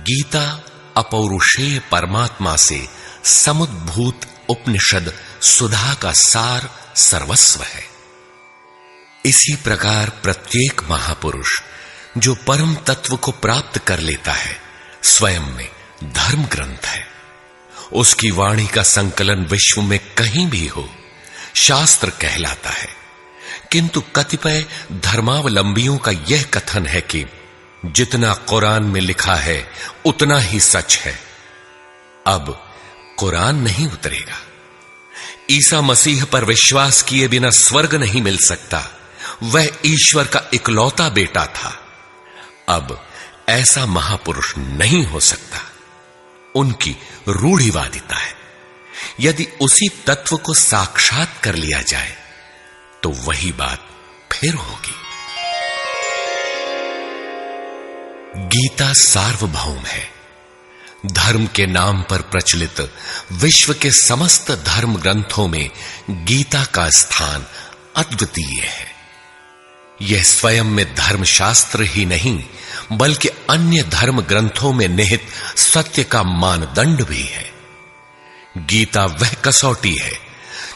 गीता अपौरुषेय परमात्मा से समुद्भूत उपनिषद सुधा का सार सर्वस्व है। इसी प्रकार प्रत्येक महापुरुष जो परम तत्व को प्राप्त कर लेता है, स्वयं में धर्म ग्रंथ है। उसकी वाणी का संकलन विश्व में कहीं भी हो, शास्त्र कहलाता है। किंतु कतिपय धर्मावलंबियों का यह कथन है कि जितना कुरान में लिखा है उतना ही सच है। अब कुरान नहीं उतरेगा। ईसा मसीह पर विश्वास किए बिना स्वर्ग नहीं मिल सकता। वह ईश्वर का इकलौता बेटा था। अब ऐसा महापुरुष नहीं हो सकता। उनकी रूढ़िवादिता है। यदि उसी तत्व को साक्षात कर लिया जाए तो वही बात फिर होगी। गीता सार्वभौम है। धर्म के नाम पर प्रचलित विश्व के समस्त धर्म ग्रंथों में गीता का स्थान अद्वितीय है। यह स्वयं में धर्मशास्त्र ही नहीं बल्कि अन्य धर्म ग्रंथों में निहित सत्य का मानदंड भी है। गीता वह कसौटी है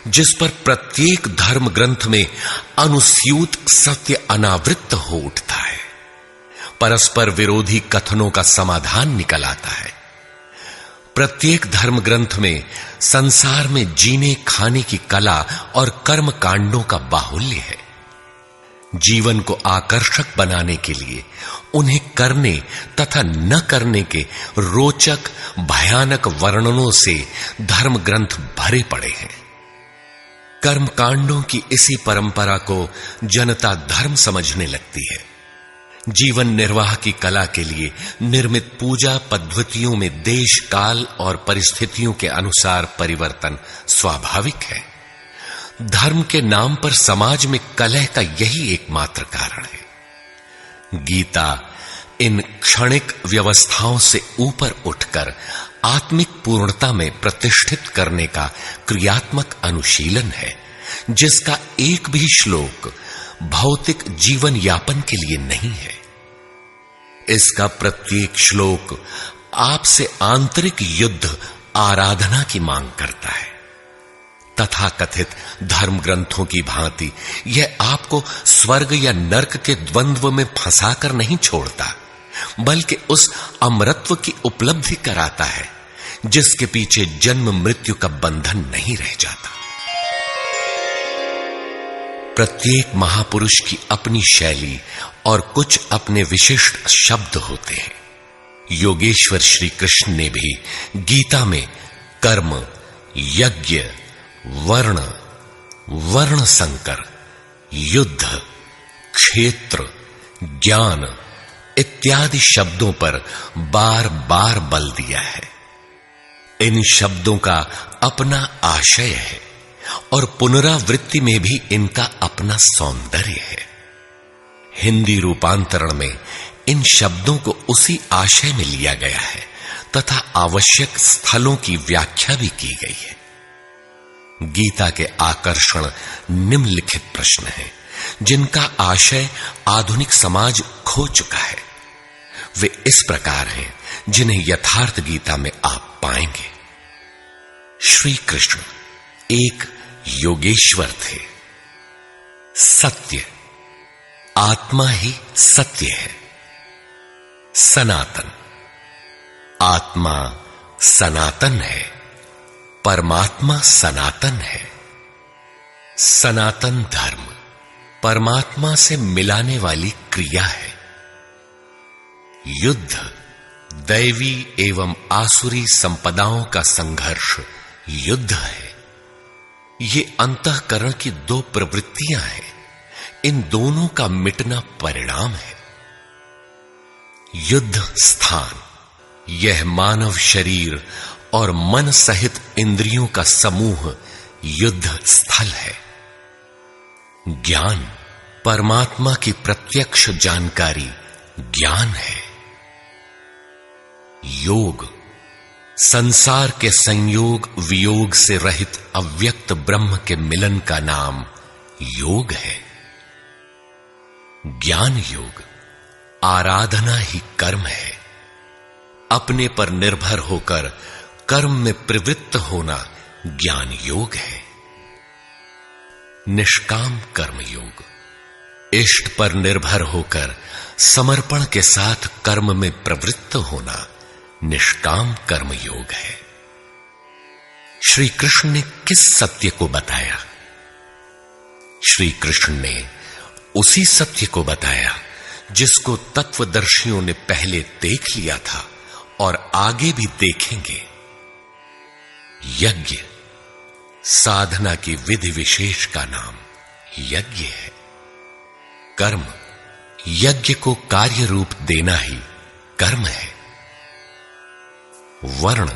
जिस पर प्रत्येक धर्म ग्रंथ में अनुस्यूत सत्य अनावृत हो उठता है। परस्पर विरोधी कथनों का समाधान निकल आता है। प्रत्येक धर्म ग्रंथ में संसार में जीने खाने की कला और कर्म कांडों का बाहुल्य है। जीवन को आकर्षक बनाने के लिए उन्हें करने तथा न करने के रोचक भयानक वर्णनों से धर्म ग्रंथ भरे पड़े हैं। कर्म कांडों की इसी परंपरा को जनता धर्म समझने लगती है। जीवन निर्वाह की कला के लिए निर्मित पूजा पद्धतियों में देश काल और परिस्थितियों के अनुसार परिवर्तन स्वाभाविक है। धर्म के नाम पर समाज में कलह का यही एकमात्र कारण है। गीता इन क्षणिक व्यवस्थाओं से ऊपर उठकर आत्मिक पूर्णता में प्रतिष्ठित करने का क्रियात्मक अनुशीलन है, जिसका एक भी श्लोक भौतिक जीवन यापन के लिए नहीं है। इसका प्रत्येक श्लोक आपसे आंतरिक युद्ध आराधना की मांग करता है। तथाकथित धर्म ग्रंथों की भांति यह आपको स्वर्ग या नर्क के द्वंद्व में फंसाकर नहीं छोड़ता, बल्कि उस अमरत्व की उपलब्धि कराता है जिसके पीछे जन्म मृत्यु का बंधन नहीं रह जाता। प्रत्येक महापुरुष की अपनी शैली और कुछ अपने विशिष्ट शब्द होते हैं। योगेश्वर श्री कृष्ण ने भी गीता में कर्म, यज्ञ, वर्ण, वर्ण संकर, युद्ध, क्षेत्र, ज्ञान इत्यादि शब्दों पर बार बार बल दिया है। इन शब्दों का अपना आशय है और पुनरावृत्ति में भी इनका अपना सौंदर्य है। हिंदी रूपांतरण में इन शब्दों को उसी आशय में लिया गया है तथा आवश्यक स्थलों की व्याख्या भी की गई है। गीता के आकर्षण निम्नलिखित प्रश्न हैं, जिनका आशय आधुनिक समाज खो चुका है। वे इस प्रकार हैं जिन्हें यथार्थ गीता में आप पाएंगे। श्री कृष्ण एक योगेश्वर थे। सत्य, आत्मा ही सत्य है। सनातन, आत्मा सनातन है, परमात्मा सनातन है। सनातन धर्म परमात्मा से मिलाने वाली क्रिया है। युद्ध दैवी एवं आसुरी संपदाओं का संघर्ष युद्ध है। ये अंतःकरण की दो प्रवृत्तियां हैं। इन दोनों का मिटना परिणाम है। युद्ध स्थान, यह मानव शरीर और मन सहित इंद्रियों का समूह युद्ध स्थल है। ज्ञान, परमात्मा की प्रत्यक्ष जानकारी ज्ञान है। योग, संसार के संयोग वियोग से रहित अव्यक्त ब्रह्म के मिलन का नाम योग है। ज्ञान योग, आराधना ही कर्म है। अपने पर निर्भर होकर कर्म में प्रवृत्त होना ज्ञान योग है। निष्काम कर्म योग, इष्ट पर निर्भर होकर समर्पण के साथ कर्म में प्रवृत्त होना निष्काम कर्म योग है। श्री कृष्ण ने किस सत्य को बताया? श्री कृष्ण ने उसी सत्य को बताया जिसको तत्वदर्शियों ने पहले देख लिया था और आगे भी देखेंगे। यज्ञ साधना की विधि विशेष का नाम यज्ञ है। कर्म यज्ञ को कार्य रूप देना ही कर्म है। वर्ण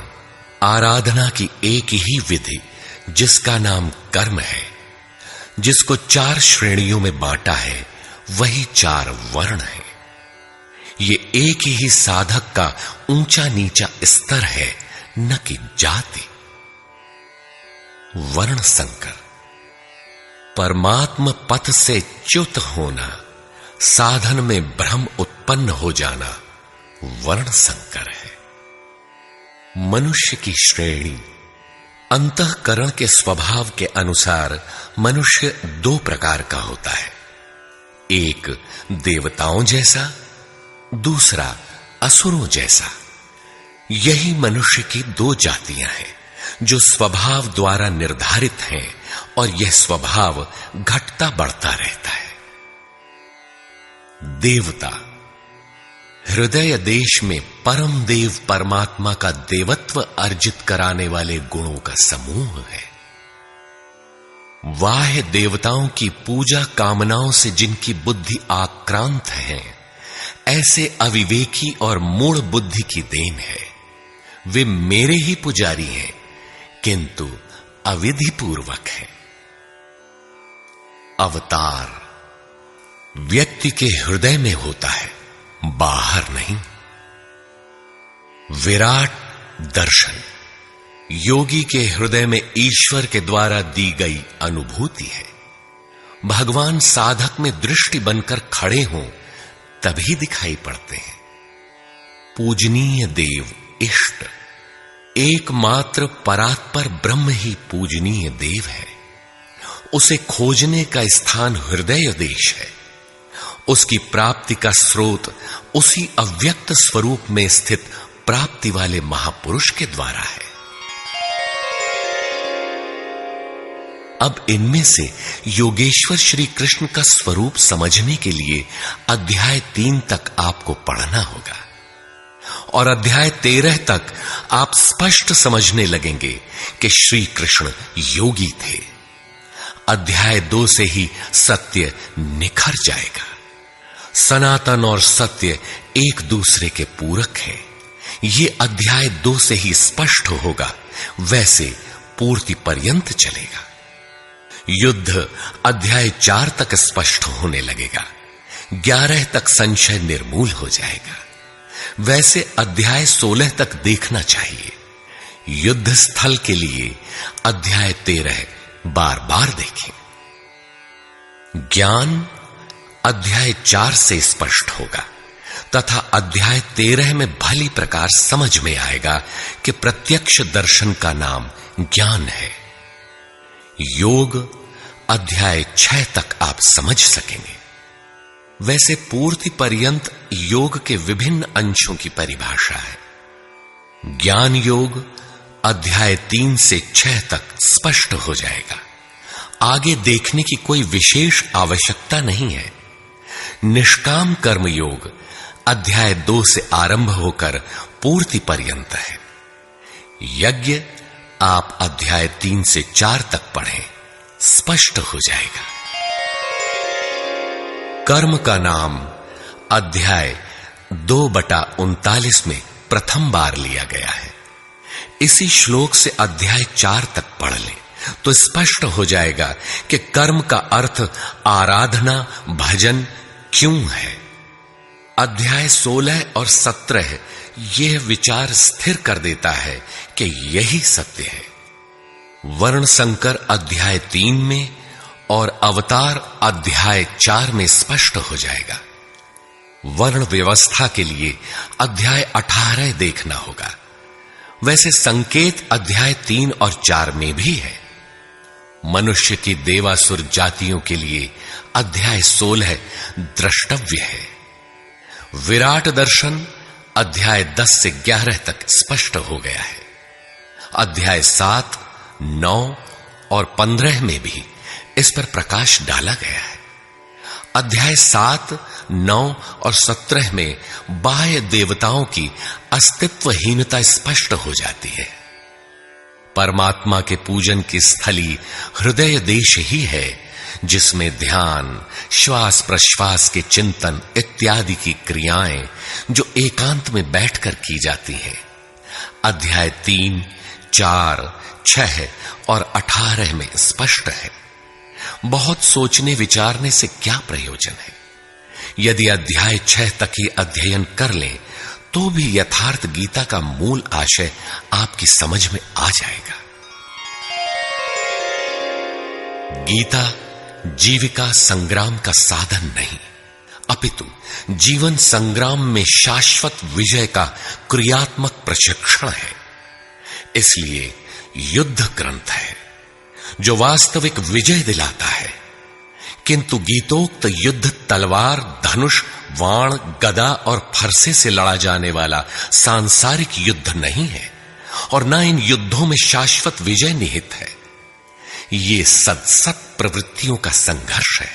आराधना की एक ही विधि जिसका नाम कर्म है, जिसको 4 श्रेणियों में बांटा है, वही 4 वर्ण है। ये एक ही साधक का ऊंचा नीचा स्तर है, न कि जाति। वर्ण संकर परमात्म पथ से च्युत होना, साधन में भ्रम उत्पन्न हो जाना वर्ण संकर है। मनुष्य की श्रेणी अंतःकरण के स्वभाव के अनुसार मनुष्य 2 प्रकार का होता है, एक देवताओं जैसा, दूसरा असुरों जैसा। यही मनुष्य की 2 जातियां हैं जो स्वभाव द्वारा निर्धारित हैं, और यह स्वभाव घटता बढ़ता रहता है। देवता हृदय देश में परम देव परमात्मा का देवत्व अर्जित कराने वाले गुणों का समूह है। बाह्य देवताओं की पूजा कामनाओं से जिनकी बुद्धि आक्रांत है, ऐसे अविवेकी और मूढ़ बुद्धि की देन है। वे मेरे ही पुजारी हैं, किंतु अविधि पूर्वक है। अवतार व्यक्ति के हृदय में होता है, बाहर नहीं। विराट दर्शन योगी के हृदय में ईश्वर के द्वारा दी गई अनुभूति है। भगवान साधक में दृष्टि बनकर खड़े हों तभी दिखाई पड़ते हैं। पूजनीय देव इष्ट एकमात्र परात्पर ब्रह्म ही पूजनीय देव है। उसे खोजने का स्थान हृदय देश है। उसकी प्राप्ति का स्रोत उसी अव्यक्त स्वरूप में स्थित प्राप्ति वाले महापुरुष के द्वारा है। अब इनमें से योगेश्वर श्री कृष्ण का स्वरूप समझने के लिए अध्याय 3 तक आपको पढ़ना होगा, और अध्याय 13 तक आप स्पष्ट समझने लगेंगे कि श्री कृष्ण योगी थे। अध्याय 2 से ही सत्य निखर जाएगा। सनातन और सत्य एक दूसरे के पूरक हैं। ये अध्याय 2 से ही स्पष्ट होगा, वैसे पूर्ति पर्यंत चलेगा। युद्ध अध्याय 4 तक स्पष्ट होने लगेगा। 11 तक संशय निर्मूल हो जाएगा। वैसे अध्याय 16 तक देखना चाहिए। युद्ध स्थल के लिए अध्याय 13 बार बार देखें। ज्ञान अध्याय 4 से स्पष्ट होगा तथा अध्याय 13 में भली प्रकार समझ में आएगा कि प्रत्यक्ष दर्शन का नाम ज्ञान है। योग अध्याय 6 तक आप समझ सकेंगे। वैसे पूर्ति पर्यंत योग के विभिन्न अंशों की परिभाषा है। ज्ञान योग अध्याय 3 से 6 तक स्पष्ट हो जाएगा। आगे देखने की कोई विशेष आवश्यकता नहीं है। निष्काम कर्म योग अध्याय 2 से आरंभ होकर पूर्ति पर्यंत है। यज्ञ आप अध्याय 3 से 4 तक पढ़ें, स्पष्ट हो जाएगा। कर्म का नाम अध्याय 2/39 में प्रथम बार लिया गया है। इसी श्लोक से अध्याय 4 तक पढ़ लें तो स्पष्ट हो जाएगा कि कर्म का अर्थ आराधना भजन क्यों है। अध्याय 16 और 17 यह विचार स्थिर कर देता है कि यही सत्य है। वर्ण संकर अध्याय 3 में और अवतार अध्याय 4 में स्पष्ट हो जाएगा। वर्ण व्यवस्था के लिए अध्याय 18 देखना होगा। वैसे संकेत अध्याय 3 और 4 में भी है। मनुष्य की देवासुर जातियों के लिए अध्याय 16 द्रष्टव्य है। विराट दर्शन अध्याय 10 से 11 तक स्पष्ट हो गया है। अध्याय 7, 9 और 15 में भी इस पर प्रकाश डाला गया है। अध्याय 7, 9 और 17 में बाह्य देवताओं की अस्तित्वहीनता स्पष्ट हो जाती है। परमात्मा के पूजन की स्थली हृदय देश ही है, जिसमें ध्यान, श्वास प्रश्वास के चिंतन इत्यादि की क्रियाएं जो एकांत में बैठकर की जाती हैं। अध्याय 3, 4, 6 और 18 में स्पष्ट है। बहुत सोचने विचारने से क्या प्रयोजन है? यदि अध्याय 6 तक ही अध्ययन कर लें तो भी यथार्थ गीता का मूल आशय आपकी समझ में आ जाएगा। गीता जीविका संग्राम का साधन नहीं, अपितु जीवन संग्राम में शाश्वत विजय का क्रियात्मक प्रशिक्षण है। इसलिए युद्ध ग्रंथ है जो वास्तविक विजय दिलाता है, किंतु गीतोक्त युद्ध तलवार, धनुष, वाण, गदा और फरसे से लड़ा जाने वाला सांसारिक युद्ध नहीं है और न इन युद्धों में शाश्वत विजय निहित है। ये सत प्रवृत्तियों का संघर्ष है,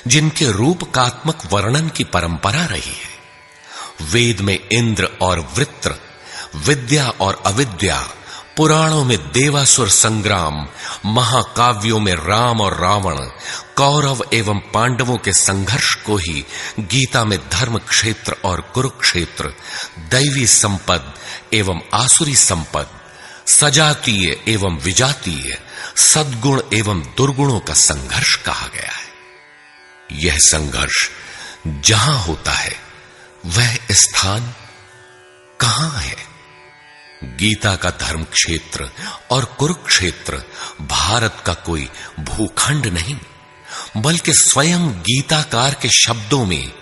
जिनके रूपकात्मक वर्णन की परंपरा रही है। वेद में इंद्र और वृत्र, विद्या और अविद्या, पुराणों में देवासुर संग्राम, महाकाव्यों में राम और रावण, कौरव एवं पांडवों के संघर्ष को ही गीता में धर्म क्षेत्र और कुरुक्षेत्र, दैवी संपद एवं आसुरी संपद, सजातीय एवं विजातीय, सद्गुण एवं दुर्गुणों का संघर्ष कहा गया है। यह संघर्ष जहां होता है वह स्थान कहां है? गीता का धर्म क्षेत्र और कुरुक्षेत्र भारत का कोई भूखंड नहीं, बल्कि स्वयं गीताकार के शब्दों में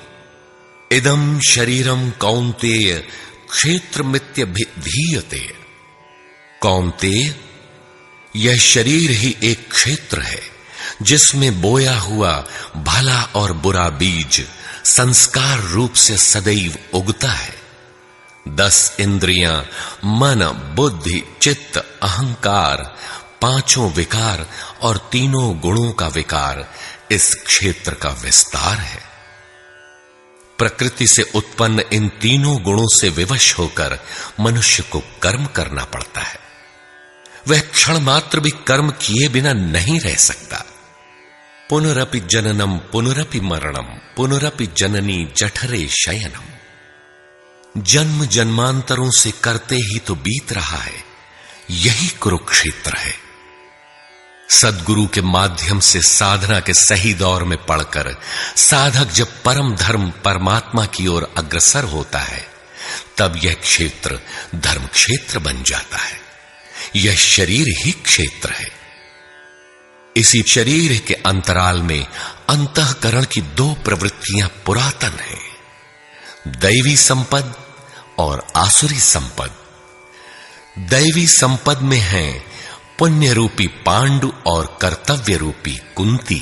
इदं शरीरम कौन्तेय क्षेत्रमित्यभिधीयते। कौन्तेय, यह शरीर ही एक क्षेत्र है जिसमें बोया हुआ भला और बुरा बीज संस्कार रूप से सदैव उगता है। 10 इंद्रियां, मन, बुद्धि, चित्त, अहंकार, 5 विकार और 3 गुणों का विकार इस क्षेत्र का विस्तार है। प्रकृति से उत्पन्न इन 3 गुणों से विवश होकर मनुष्य को कर्म करना पड़ता है। वह क्षण मात्र भी कर्म किए बिना नहीं रह सकता। पुनरपि जननम पुनरपि मरणम पुनरपि जननी जठरे शयनम। जन्म जन्मांतरों से करते ही तो बीत रहा है, यही कुरुक्षेत्र है। सद्गुरु के माध्यम से साधना के सही दौर में पढ़कर साधक जब परम धर्म परमात्मा की ओर अग्रसर होता है, तब यह क्षेत्र धर्म क्षेत्र बन जाता है। यह शरीर ही क्षेत्र है। इसी शरीर के अंतराल में अंतःकरण की 2 प्रवृत्तियां पुरातन हैं, दैवी संपद और आसुरी संपद। दैवी संपद में है पुण्य रूपी पांडु और कर्तव्य रूपी कुंती।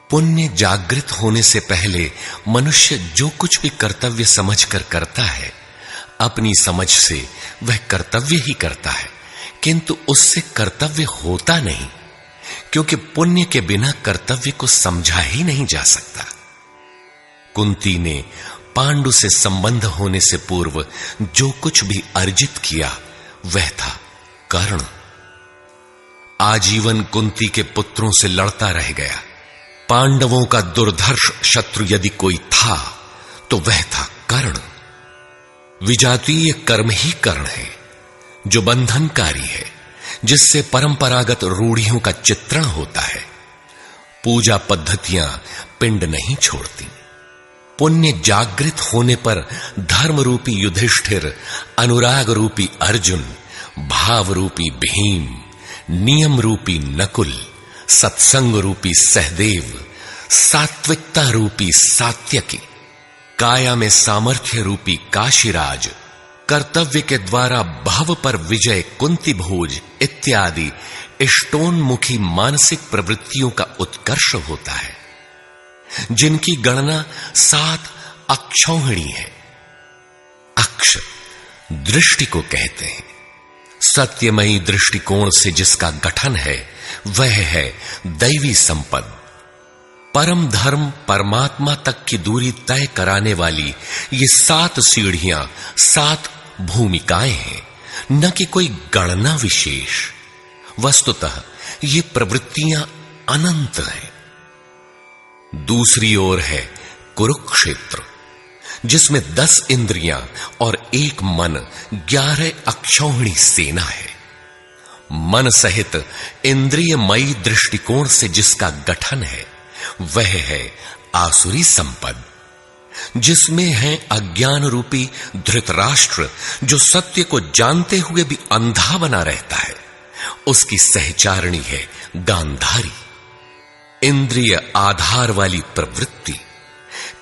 पुण्य जागृत होने से पहले मनुष्य जो कुछ भी कर्तव्य समझकर करता है, अपनी समझ से वह कर्तव्य ही करता है, किंतु उससे कर्तव्य होता नहीं, क्योंकि पुण्य के बिना कर्तव्य को समझा ही नहीं जा सकता। कुंती ने पांडु से संबंध होने से पूर्व जो कुछ भी अर्जित किया वह था कर्ण। आजीवन कुंती के पुत्रों से लड़ता रह गया। पांडवों का दुर्धर्ष शत्रु यदि कोई था तो वह था कर्ण। विजातीय कर्म ही कर्ण है, जो बंधनकारी है, जिससे परंपरागत रूढ़ियों का चित्रण होता है। पूजा पद्धतियां पिंड नहीं छोड़ती। पुण्य जागृत होने पर धर्म रूपी युधिष्ठिर, अनुराग रूपी अर्जुन, भाव रूपी भीम, नियम रूपी नकुल, सत्संग रूपी सहदेव, सात्विकता रूपी सात्यकी, काया में सामर्थ्य रूपी काशीराज, कर्तव्य के द्वारा भव पर विजय कुंती भोज इत्यादि इष्टोन्मुखी मानसिक प्रवृत्तियों का उत्कर्ष होता है, जिनकी गणना 7 अक्षौहिणी है। अक्ष दृष्टि को कहते हैं। सत्यमयी दृष्टिकोण से जिसका गठन है वह है दैवी संपद। परम धर्म परमात्मा तक की दूरी तय कराने वाली ये 7 सीढ़ियां, 7 भूमिकाएं हैं। न कि कोई गणना विशेष। वस्तुतः ये प्रवृत्तियां अनंत हैं। दूसरी ओर है कुरुक्षेत्र, जिसमें 10 इंद्रियां और 1 मन 11 अक्षौहिणी सेना है। मन सहित इंद्रियमयी दृष्टिकोण से जिसका गठन है वह है आसुरी संपद, जिसमें है अज्ञान रूपी धृतराष्ट्र, जो सत्य को जानते हुए भी अंधा बना रहता है। उसकी सहचारिणी है गांधारी, इंद्रिय आधार वाली प्रवृत्ति।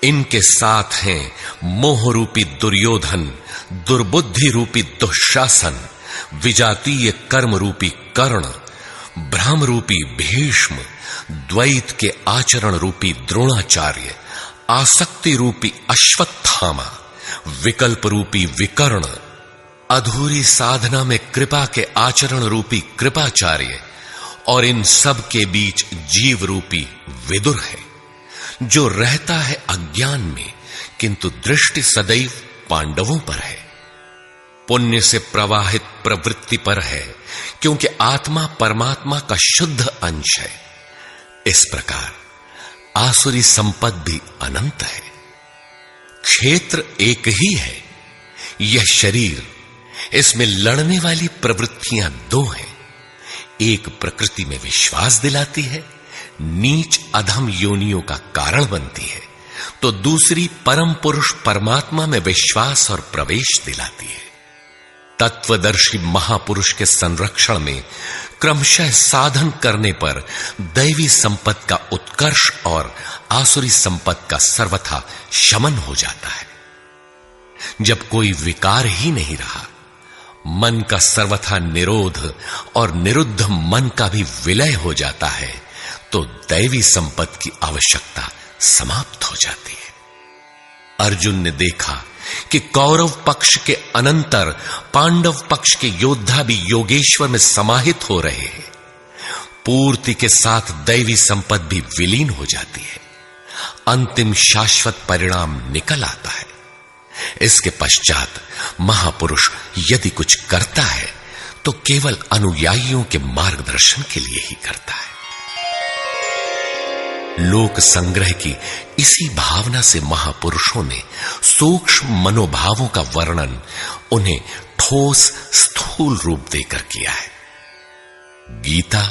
इनके साथ हैं मोह रूपी दुर्योधन, दुर्बुद्धि रूपी दुःशासन, विजातीय कर्म रूपी कर्ण, भ्रम रूपी भीष्म, द्वैत के आचरण रूपी द्रोणाचार्य, आसक्ति रूपी अश्वत्थामा, विकल्प रूपी विकर्ण, अधूरी साधना में कृपा के आचरण रूपी कृपाचार्य, और इन सब के बीच जीव रूपी विदुर है, जो रहता है अज्ञान में, किंतु दृष्टि सदैव पांडवों पर है। पुण्य से प्रवाहित प्रवृत्ति पर है, क्योंकि आत्मा परमात्मा का शुद्ध अंश है। इस प्रकार आसुरी संपद भी अनंत है। क्षेत्र एक ही है, यह शरीर, इसमें लड़ने वाली प्रवृत्तियां 2 हैं। एक प्रकृति में विश्वास दिलाती है, नीच अधम योनियों का कारण बनती है, तो दूसरी परम पुरुष परमात्मा में विश्वास और प्रवेश दिलाती है। तत्वदर्शी महापुरुष के संरक्षण में क्रमशः साधन करने पर दैवी संपत्ति का उत्कर्ष और आसुरी संपत्ति का सर्वथा शमन हो जाता है। जब कोई विकार ही नहीं रहा, मन का सर्वथा निरोध और निरुद्ध मन का भी विलय हो जाता है, तो दैवी संपत्ति की आवश्यकता समाप्त हो जाती है। अर्जुन ने देखा कि कौरव पक्ष के अनंतर पांडव पक्ष के योद्धा भी योगेश्वर में समाहित हो रहे हैं। पूर्ति के साथ दैवी संपत्ति भी विलीन हो जाती है। अंतिम शाश्वत परिणाम निकल आता है। इसके पश्चात महापुरुष यदि कुछ करता है तो केवल अनुयायियों के मार्गदर्शन के लिए ही करता है। लोक संग्रह की इसी भावना से महापुरुषों ने सूक्ष्म मनोभावों का वर्णन उन्हें ठोस स्थूल रूप देकर किया है। गीता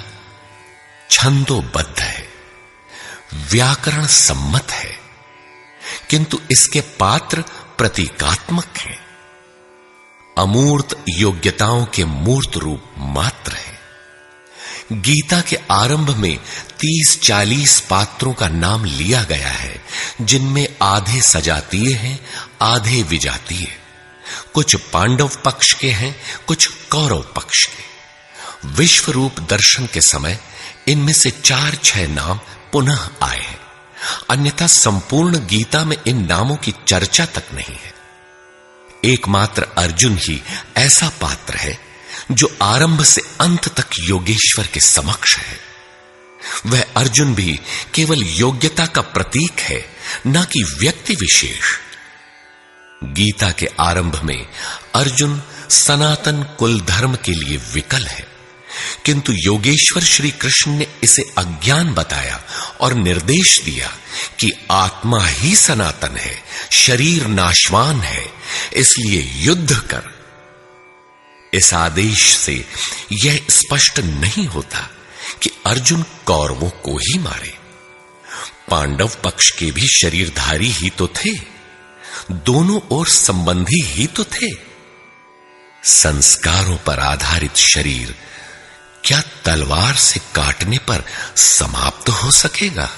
छंदोबद्ध है, व्याकरण सम्मत है, किंतु इसके पात्र प्रतीकात्मक हैं। अमूर्त योग्यताओं के मूर्त रूप मात्र है। गीता के आरंभ में 30-40 पात्रों का नाम लिया गया है, जिनमें आधे सजातीय हैं, आधे विजातीय। कुछ पांडव पक्ष के हैं, कुछ कौरव पक्ष के। विश्व रूप दर्शन के समय इनमें से 4-6 नाम पुनः आए हैं, अन्यथा संपूर्ण गीता में इन नामों की चर्चा तक नहीं है। एकमात्र अर्जुन ही ऐसा पात्र है जो आरंभ से अंत तक योगेश्वर के समक्ष है। वह अर्जुन भी केवल योग्यता का प्रतीक है, न कि व्यक्ति विशेष। गीता के आरंभ में अर्जुन सनातन कुल धर्म के लिए विकल है, किंतु योगेश्वर श्री कृष्ण ने इसे अज्ञान बताया और निर्देश दिया कि आत्मा ही सनातन है, शरीर नाशवान है, इसलिए युद्ध कर। इस आदेश से यह स्पष्ट नहीं होता कि अर्जुन कौरवों को ही मारे। पांडव पक्ष के भी शरीरधारी ही तो थे, दोनों ओर संबंधी ही तो थे। संस्कारों पर आधारित शरीर क्या तलवार से काटने पर समाप्त हो सकेगा?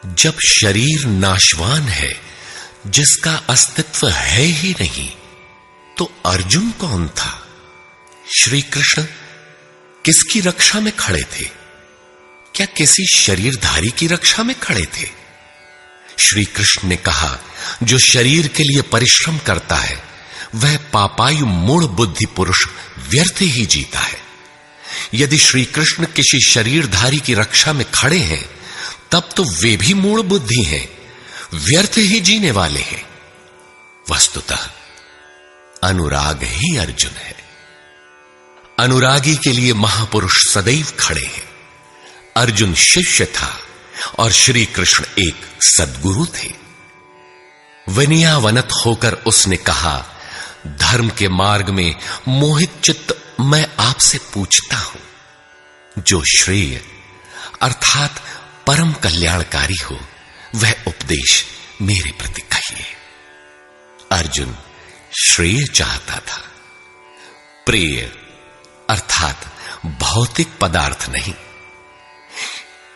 जब शरीर नाशवान है, जिसका अस्तित्व है ही नहीं, तो अर्जुन कौन था? श्री कृष्ण किसकी रक्षा में खड़े थे? क्या किसी शरीरधारी की रक्षा में खड़े थे? श्री कृष्ण ने कहा, जो शरीर के लिए परिश्रम करता है वह पापायु मूढ़ बुद्धि पुरुष व्यर्थ ही जीता है। यदि श्री कृष्ण किसी शरीरधारी की रक्षा में खड़े हैं, तब तो वे भी मूढ़ बुद्धि हैं, व्यर्थ ही जीने वाले हैं। वस्तुतः अनुराग ही अर्जुन है। अनुरागी के लिए महापुरुष सदैव खड़े हैं। अर्जुन शिष्य था और श्री कृष्ण एक सद्गुरु थे। विनयावनत होकर उसने कहा, धर्म के मार्ग में मोहित चित्त मैं आपसे पूछता हूं, जो श्रेय अर्थात परम कल्याणकारी हो वह उपदेश मेरे प्रति कहिए। अर्जुन श्रेय चाहता था, प्रेय अर्थात भौतिक पदार्थ नहीं।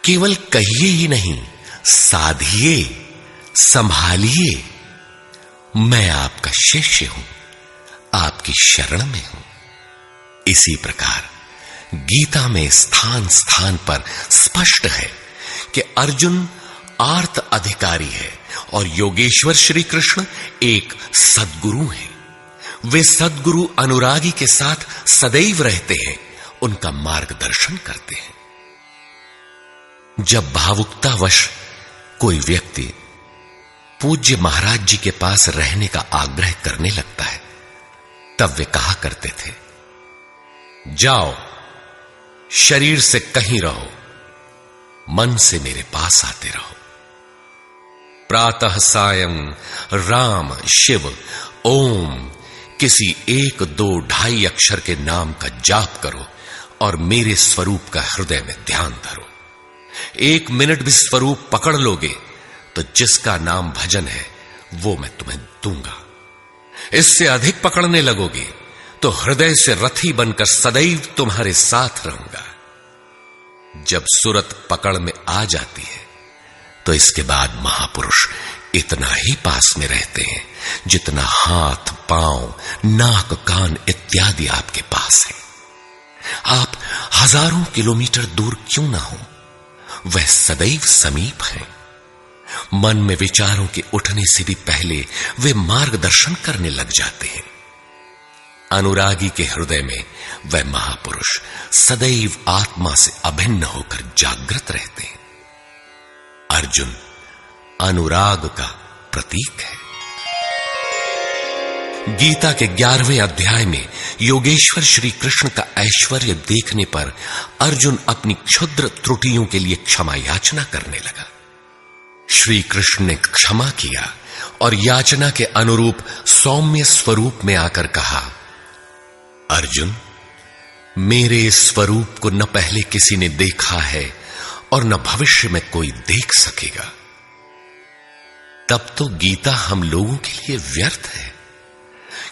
केवल कहिए ही नहीं, साधिए, संभालिए। मैं आपका शिष्य हूं, आपकी शरण में हूं। इसी प्रकार गीता में स्थान स्थान पर स्पष्ट है कि अर्जुन आर्त अधिकारी है और योगेश्वर श्री कृष्ण एक सद्गुरु हैं। वे सद्गुरु अनुरागी के साथ सदैव रहते हैं, उनका मार्गदर्शन करते हैं। जब भावुकतावश कोई व्यक्ति पूज्य महाराज जी के पास रहने का आग्रह करने लगता है, तब वे कहा करते थे, जाओ, शरीर से कहीं रहो, मन से मेरे पास आते रहो। प्रातः सायं राम शिव ओम किसी 1, 2, 2.5 अक्षर के नाम का जाप करो और मेरे स्वरूप का हृदय में ध्यान धरो। 1 मिनट भी स्वरूप पकड़ लोगे तो जिसका नाम भजन है वो मैं तुम्हें दूंगा। इससे अधिक पकड़ने लगोगे तो हृदय से रथी बनकर सदैव तुम्हारे साथ रहूंगा। जब सुरत पकड़ में आ जाती है तो इसके बाद महापुरुष इतना ही पास में रहते हैं जितना हाथ, पांव, नाक, कान इत्यादि आपके पास है। आप हजारों किलोमीटर दूर क्यों ना हो, वह सदैव समीप है। मन में विचारों के उठने से भी पहले वे मार्गदर्शन करने लग जाते हैं। अनुरागी के हृदय में वह महापुरुष सदैव आत्मा से अभिन्न होकर जागृत रहते हैं। अर्जुन अनुराग का प्रतीक है। गीता के 11वें अध्याय में योगेश्वर श्री कृष्ण का ऐश्वर्य देखने पर अर्जुन अपनी क्षुद्र त्रुटियों के लिए क्षमा याचना करने लगा। श्री कृष्ण ने क्षमा किया और याचना के अनुरूप सौम्य स्वरूप में आकर कहा, अर्जुन, मेरे स्वरूप को न पहले किसी ने देखा है और न भविष्य में कोई देख सकेगा। तब तो गीता हम लोगों के लिए व्यर्थ है,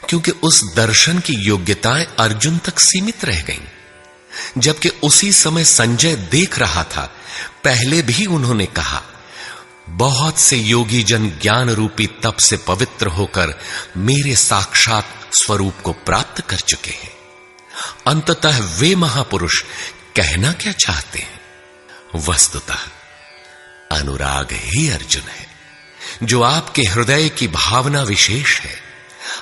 क्योंकि उस दर्शन की योग्यताएं अर्जुन तक सीमित रह गईं। जबकि उसी समय संजय देख रहा था, पहले भी उन्होंने कहा, बहुत से योगी जन ज्ञान रूपी तप से पवित्र होकर मेरे साक्षात स्वरूप को प्राप्त कर चुके हैं। अंततः वे महापुरुष कहना क्या चाहते हैं? वस्तुतः अनुराग ही अर्जुन है, जो आपके हृदय की भावना विशेष है।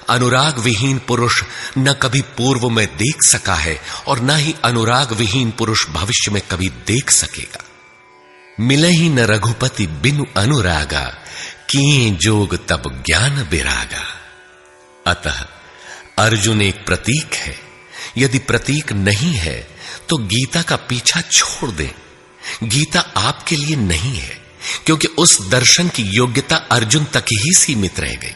अनुराग विहीन पुरुष न कभी पूर्व में देख सका है और न ही अनुराग विहीन पुरुष भविष्य में कभी देख सकेगा। मिले ही न रघुपति बिनु अनुरागा, किए जोग तब ज्ञान बिरागा। अतः अर्जुन एक प्रतीक है। यदि प्रतीक नहीं है तो गीता का पीछा छोड़ दें। गीता आपके लिए नहीं है, क्योंकि उस दर्शन की योग्यता अर्जुन तक ही सीमित रह गई।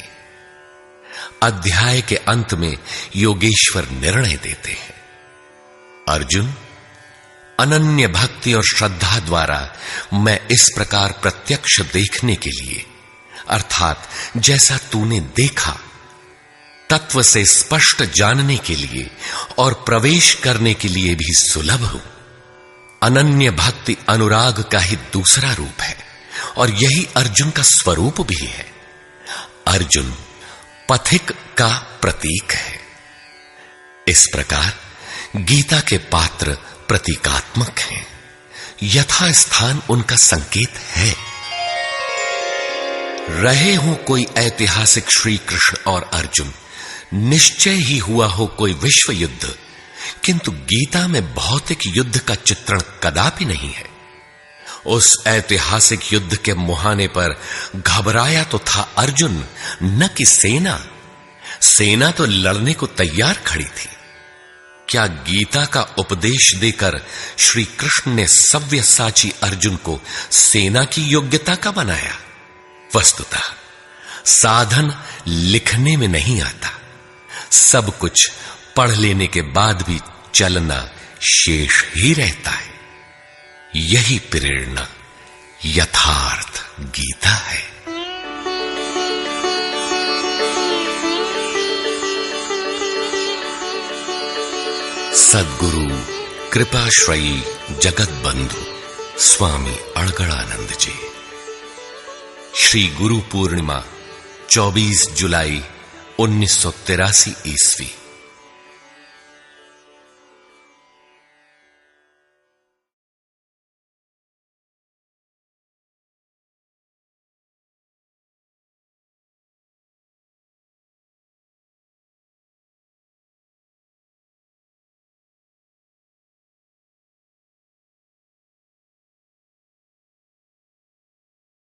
अध्याय के अंत में योगेश्वर निर्णय देते हैं, अर्जुन, अनन्य भक्ति और श्रद्धा द्वारा मैं इस प्रकार प्रत्यक्ष देखने के लिए, अर्थात जैसा तूने देखा, तत्व से स्पष्ट जानने के लिए और प्रवेश करने के लिए भी सुलभ हूं। अनन्य भक्ति अनुराग का ही दूसरा रूप है और यही अर्जुन का स्वरूप भी है। अर्जुन पथिक का प्रतीक है। इस प्रकार गीता के पात्र प्रतीकात्मक हैं, यथा स्थान उनका संकेत है। रहे हो कोई ऐतिहासिक श्री कृष्ण और अर्जुन, निश्चय ही हुआ हो कोई विश्व युद्ध, किंतु गीता में भौतिक युद्ध का चित्रण कदापि नहीं है। उस ऐतिहासिक युद्ध के मुहाने पर घबराया तो था अर्जुन, न कि सेना। सेना तो लड़ने को तैयार खड़ी थी। क्या गीता का उपदेश देकर श्री कृष्ण ने सव्यसाची अर्जुन को सेना की योग्यता का बनाया? वस्तुतः साधन लिखने में नहीं आता, सब कुछ पढ़ लेने के बाद भी चलना शेष ही रहता है। यही प्रेरणा यथार्थ गीता है। सद्गुरु कृपाश्रयी जगत बंधु स्वामी अड़गड़ानंद जी। श्री गुरु पूर्णिमा 24 जुलाई 1983 ईस्वी।